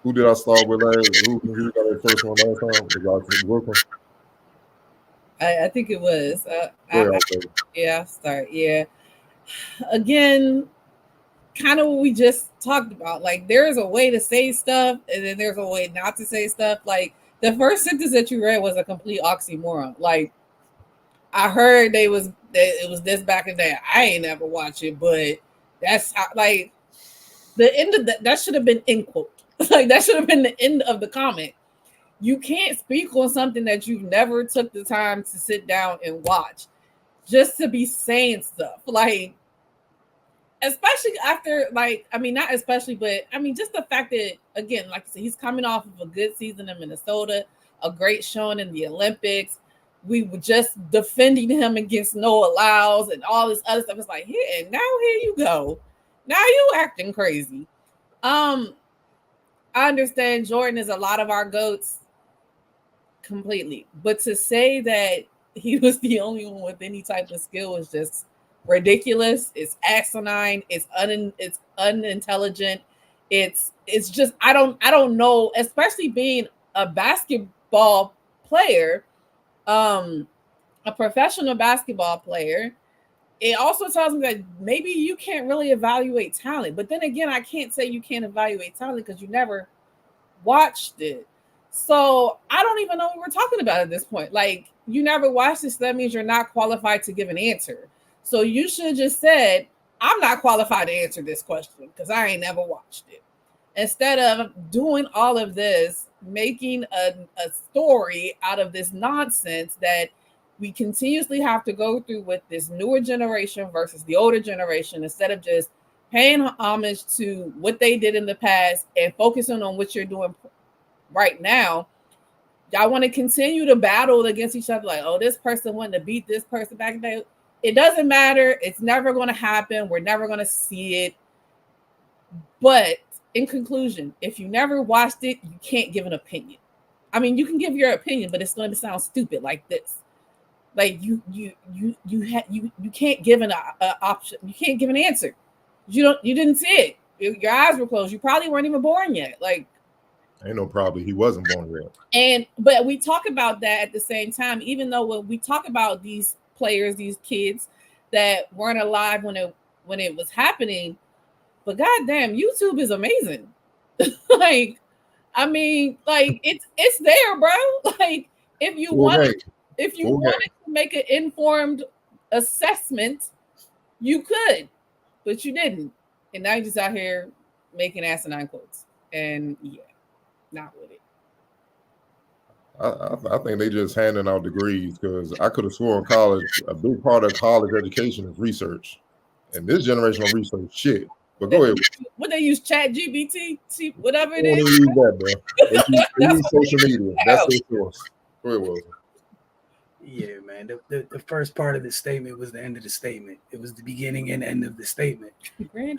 Who did I start with last? Who got the first one last time? Was I Brooklyn? I think it was. Yeah, I'll start. Yeah. Again, kind of what we just talked about. Like, there's a way to say stuff, and then there's a way not to say stuff. Like, the first sentence that you read was a complete oxymoron. Like, I heard it was this back in the day. I ain't never watched it, but that's how, like, the end of that should have been end quote. Like, that should have been the end of the comment. You can't speak on something that you've never took the time to sit down and watch just to be saying stuff. Like, especially after, like, I mean, not especially, but I mean, just the fact that, again, like I said, he's coming off of a good season in Minnesota, a great showing in the Olympics. We were just defending him against no allows and all this other stuff. It's like, yeah, now here you go. Now you acting crazy. I understand Jordan is a lot of our GOATs completely, but to say that he was the only one with any type of skill is just ridiculous. It's asinine. It's unintelligent. It's just I don't know, especially being a basketball player, a professional basketball player. It also tells me that maybe you can't really evaluate talent. But then again, I can't say you can't evaluate talent because you never watched it. So I don't even know what we're talking about at this point. Like, you never watched this, so that means you're not qualified to give an answer. So you should have just said, I'm not qualified to answer this question because I ain't never watched it. Instead of doing all of this, making a story out of this nonsense that we continuously have to go through with this newer generation versus the older generation, instead of just paying homage to what they did in the past and focusing on what you're doing right now. Y'all want to continue to battle against each other, like, oh, this person wanted to beat this person back in the day. It doesn't matter. It's never going to happen. We're never going to see it. But in conclusion, if you never watched it, you can't give an opinion. I mean, you can give your opinion, but it's going to sound stupid like this. Like, you can't give an option. You can't give an answer. You didn't see it. Your eyes were closed. You probably weren't even born yet. Like, ain't no probably, he wasn't born yet. But we talk about that at the same time, even though when we talk about these players, these kids that weren't alive when it was happening, but goddamn, YouTube is amazing. Like, I mean, like, it's there, bro. Like, if you wanted to make an informed assessment, you could, but you didn't. And now you're just out here making asinine quotes. And yeah, not with it. I think they just handing out degrees, because I could have sworn college, a big part of college education is research. And this generation don't research shit. But go ahead. What they use, Chat GBT, whatever it is. Use that, bro. They use social media. That's their source. Go ahead, Wilson. Yeah, man. The first part of the statement was the end of the statement. It was the beginning and end of the statement.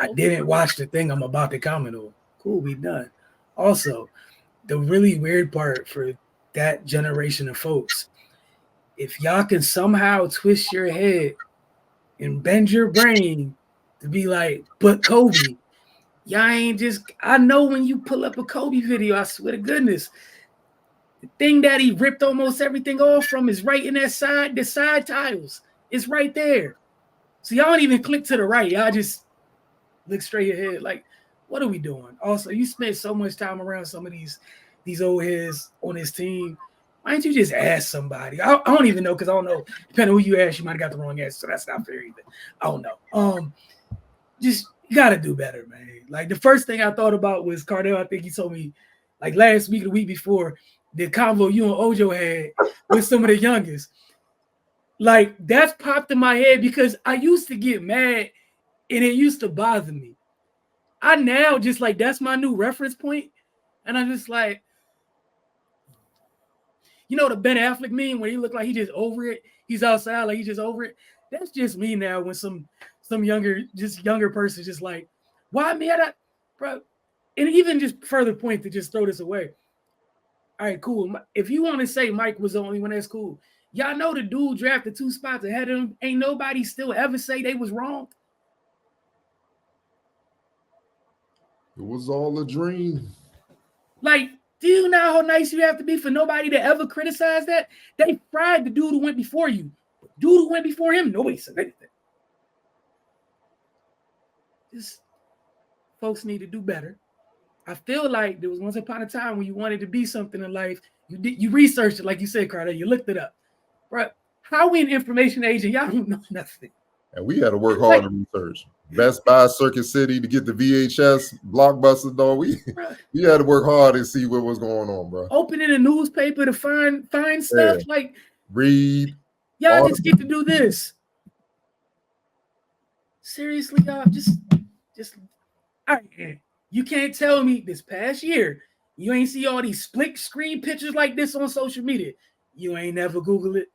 I didn't watch the thing I'm about to comment on. Cool, we done. Also, the really weird part for that generation of folks, if y'all can somehow twist your head and bend your brain to be like, but Kobe, y'all ain't just, I know when you pull up a Kobe video, I swear to goodness, The thing that he ripped almost everything off from is right in that side, the side tiles. It's right there. So y'all don't even click to the right. Y'all just look straight ahead. Like, what are we doing? Also, you spent so much time around some of these old heads on this team. Why don't you just ask somebody? I don't even know, because I don't know. Depending on who you ask, you might have got the wrong answer. So that's not fair either. I don't know. Just you gotta do better, man. Like the first thing I thought about was Cardell. I think he told me like last week or the week before the convo you and Ojo had with some of the youngest. Like that's popped in my head because I used to get mad and it used to bother me. I now just like that's my new reference point, and I'm just like, you know, the Ben Affleck meme where he looked like he just over it. He's outside like he just over it. That's just me now. When some younger person just like, why man, bro? And even just further point to just throw this away. All right, cool. If you want to say Mike was the only one, that's cool. Y'all know the dude drafted 2 spots ahead of him. Ain't nobody still ever say they was wrong. It was all a dream. Like, do you know how nice you have to be for nobody to ever criticize that? They fried the dude who went before you. Dude who went before him, nobody said anything. Just folks need to do better. I feel like there was once upon a time when you wanted to be something in life. You researched it, like you said, Cardell. You looked it up. Bro, how we an information agent? Y'all don't know nothing. And we had to work hard to research. Best Buy, Circuit City to get the VHS, Blockbuster, dog. We had to work hard and see what was going on, bro. Opening a newspaper to find stuff, like read. Y'all just get to do this. Seriously, y'all, just all right. You can't tell me this past year you ain't see all these split screen pictures like this on social media. You ain't never Google it.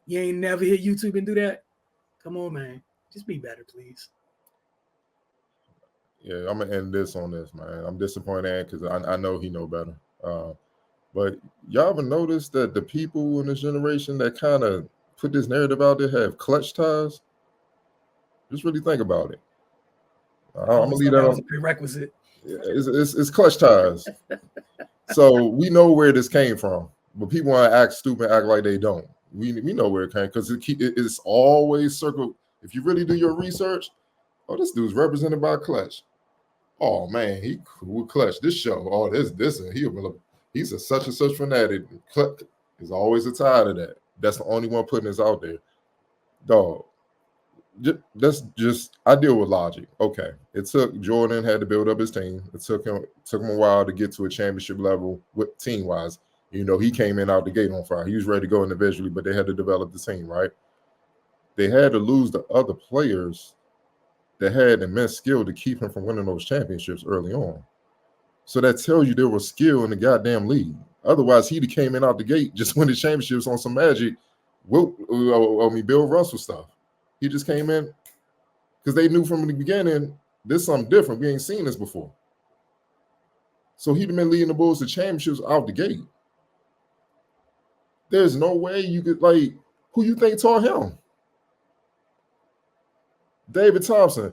You ain't never hit YouTube and do that. Come on, man. Just be better, please. Yeah, I'm gonna end this on this, man. I'm disappointed because I know he know better. But y'all ever noticed that the people in this generation that kind of put this narrative out there have clutch ties? Just really think about it. I'm gonna leave that was a prerequisite. It's clutch ties. So we know where this came from, but people want to act stupid, act like they don't. We know where it came because it's always circled. If you really do your research, oh, this dude's represented by clutch. Oh man, he cool with clutch. This show, oh he's a such and such fanatic. Clutch is always a tie to that. That's the only one putting this out there, dog. That's just I deal with logic. Okay, it took Jordan had to build up his team. It took him a while to get to a championship level with team wise. You know, he came in out the gate on fire. He was ready to go individually, but they had to develop the team, right? They had to lose the other players that had immense skill to keep him from winning those championships early on. So that tells you there was skill in the goddamn league. Otherwise, he'd have came in out the gate just winning championships on some magic. Bill Russell stuff. He just came in because they knew from the beginning this is something different. We ain't seen this before. So he'd have been leading the Bulls to championships out the gate. There's no way you could who you think taught him? David Thompson.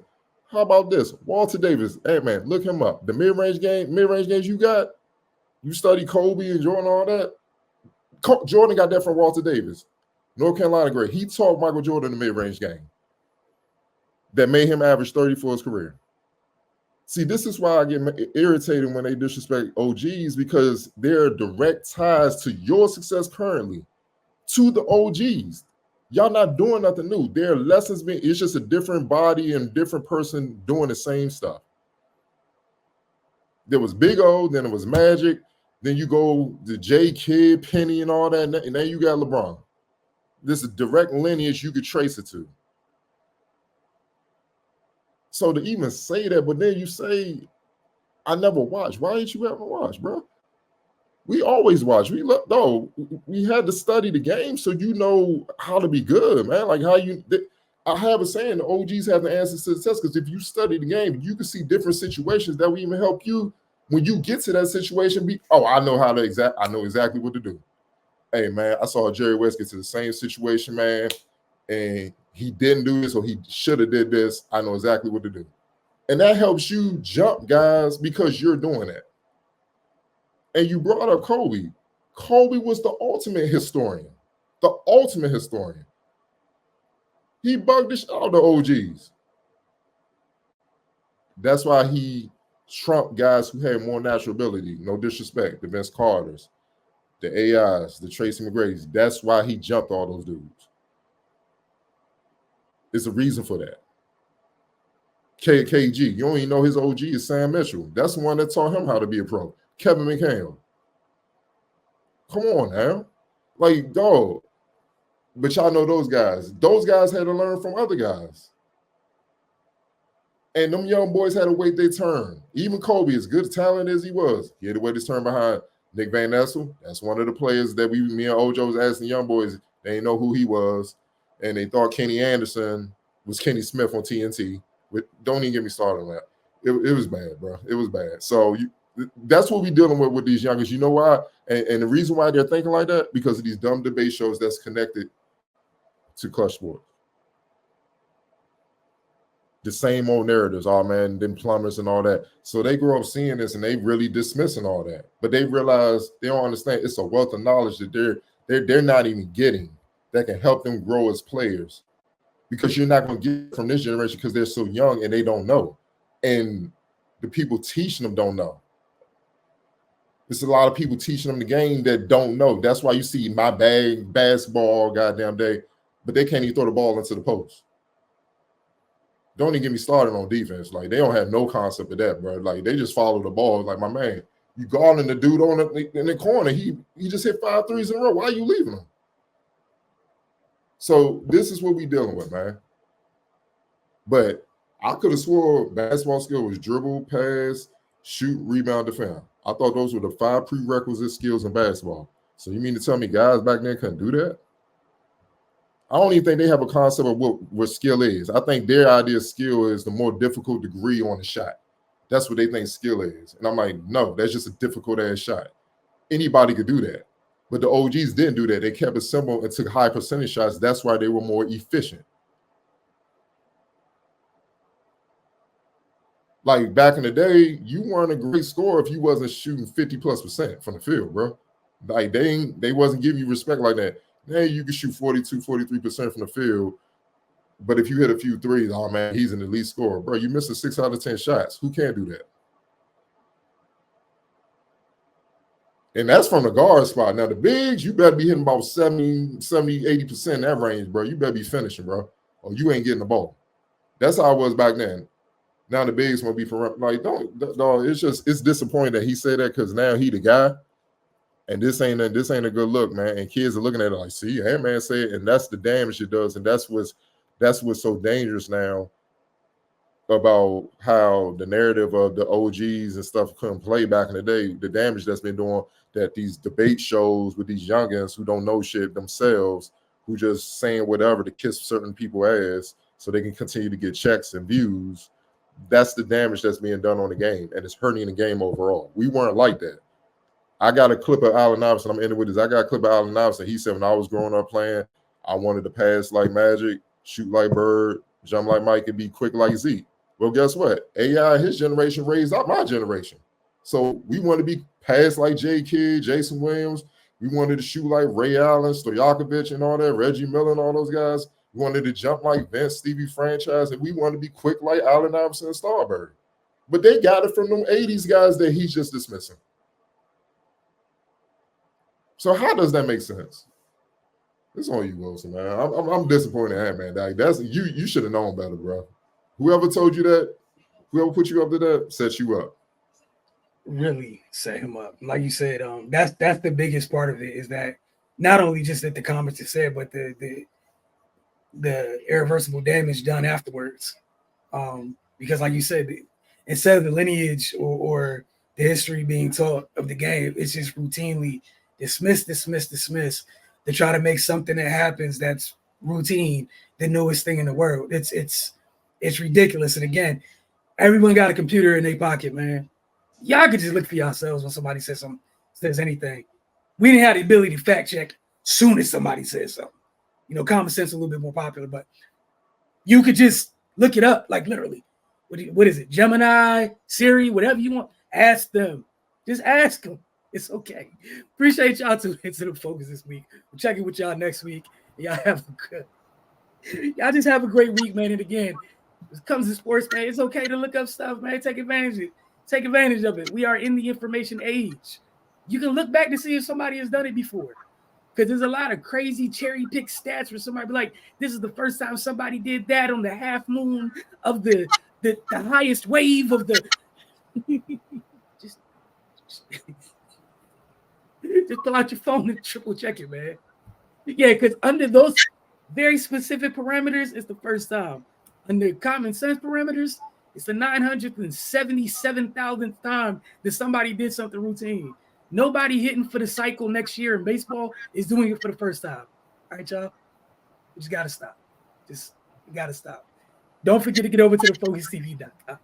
How about this? Walter Davis. Hey man, look him up. The mid-range games you got, you study Kobe and Jordan, all that. Jordan got that from Walter Davis. North Carolina great. He taught Michael Jordan the mid-range game. That made him average 30 for his career. See, this is why I get irritated when they disrespect OGs because there are direct ties to your success currently to the OGs. Y'all not doing nothing new. There are lessons being, it's just a different body and different person doing the same stuff. There was Big O, then it was Magic, then you go to J. Kidd, Penny, and all that, and then you got LeBron. This is direct lineage you could trace it to. So to even say that, but then you say, I never watched. Why ain't you ever watch, bro? We always watch. We had to study the game so you know how to be good, man. Like I have a saying, the OGs have the answers to the test because if you study the game, you can see different situations that will even help you when you get to that situation. I know exactly what to do. Hey, man, I saw Jerry West get to the same situation, man, and he didn't do this or he should have did this. I know exactly what to do. And that helps you jump guys because you're doing it. And you brought up Kobe. Kobe was the ultimate historian. The ultimate historian. He bugged the shit out of the OGs. That's why he trumped guys who had more natural ability. No disrespect. The Vince Carters, the AIs, the Tracy McGrady's. That's why he jumped all those dudes. There's a reason for that. KG, you don't even know his OG is Sam Mitchell. That's the one that taught him how to be a pro. Kevin McHale. Come on now. Like, dog. But y'all know those guys. Those guys had to learn from other guys. And them young boys had to wait their turn. Even Kobe, as good a talent as he was, he had to wait his turn behind Nick Van Nessel. That's one of the players that me and Ojo was asking young boys. They didn't know who he was. And they thought Kenny Anderson was Kenny Smith on TNT. Don't even get me started on that. It was bad, bro. It was bad. So that's what we're dealing with these youngers. You know why? And the reason why they're thinking like that, because of these dumb debate shows that's connected to Clutch Sports. The same old narratives, oh man, them plumbers and all that. So they grow up seeing this and they really dismissing all that. But they realize they don't understand it's a wealth of knowledge that they're not even getting that can help them grow as players. Because you're not going to get from this generation because they're so young and they don't know. And the people teaching them don't know. There's a lot of people teaching them the game that don't know. That's why you see my bag, basketball, goddamn day, but they can't even throw the ball into the post. Don't even get me started on defense. Like, they don't have no concept of that, bro. Like, they just follow the ball. Like, my man, you guarding the dude in the corner. He just hit 5 threes in a row. Why are you leaving him? So this is what we dealing with, man. But I could have swore basketball skill was dribble, pass, shoot, rebound, defend. I thought those were the 5 prerequisite skills in basketball. So you mean to tell me guys back then couldn't do that? I don't even think they have a concept of what skill is. I think their idea of skill is the more difficult degree on the shot. That's what they think skill is. And I'm like, no, that's just a difficult-ass shot. Anybody could do that. But the OGs didn't do that. They kept it simple and took high percentage shots. That's why they were more efficient. Like back in the day, you weren't a great scorer if you wasn't shooting 50+% from the field, bro. Like they wasn't giving you respect like that. Hey, you can shoot 42, 43% from the field. But if you hit a few threes, oh man, he's an elite scorer. Bro, you missed 6 out of 10 shots. Who can't do that? And that's from the guard spot. Now, the bigs, you better be hitting about 70, 80% in that range, bro. You better be finishing, bro, or you ain't getting the ball. That's how it was back then. Now the bigs won't be for like, don't. It's disappointing that he said that because now he the guy, and this ain't a good look, man. And kids are looking at it like, see, hey man, say it, and that's the damage it does, and that's what's so dangerous now about how the narrative of the OGs and stuff couldn't play back in the day. The damage that's been doing that these debate shows with these youngins who don't know shit themselves, who just saying whatever to kiss certain people ass so they can continue to get checks and views. That's the damage that's being done on the game, and it's hurting the game overall. We weren't like that. I got a clip of Allen Iverson. I'm ending with this. I got a clip of Allen Iverson. He said when I was growing up playing, I wanted to pass like Magic, shoot like Bird, jump like Mike, and be quick like Zeke. Well, guess what? AI, his generation raised up my generation. So we want to be passed like J. Kidd, Jason Williams. We wanted to shoot like Ray Allen, Stojakovic and all that, Reggie Miller and all those guys. We wanted to jump like Vince, Stevie Franchise, and we wanted to be quick like Allen Iverson and Starberg. But they got it from them 80s guys that he's just dismissing. So how does that make sense? It's on you, Wilson, man. I'm disappointed in that, man. Like, that's you should have known better, bro. Whoever told you that, whoever put you up to that, set you up. Really set him up. Like you said, that's the biggest part of it, is that not only just that the comments are said, but the irreversible damage done afterwards. Because like you said, instead of the lineage or the history being taught of the game, it's just routinely dismiss to try to make something that happens that's routine the newest thing in the world. It's ridiculous. And again, everyone got a computer in their pocket, man. Y'all could just look for yourselves when somebody says anything. We didn't have the ability to fact check soon as somebody says something. You know, common sense is a little bit more popular, but you could just look it up, like literally. What is it? Gemini, Siri, whatever you want. Ask them. Just ask them. It's okay. Appreciate y'all tuning into the Focus this week. We'll check in with y'all next week. Y'all just have a great week, man. And again, when it comes to sports, man, it's okay to look up stuff, man. Take advantage of it. We are in the information age. You can look back to see if somebody has done it before. Because there's a lot of crazy cherry pick stats where somebody be like, this is the first time somebody did that on the half moon of the highest wave of the just pull out your phone and triple check it, man. Yeah, because under those very specific parameters, it's the first time. Under common sense parameters, it's the 977,000th time that somebody did something routine. Nobody hitting for the cycle next year in baseball is doing it for the first time. All right, y'all? We just got to stop. You got to stop. Don't forget to get over to thefocustv.com.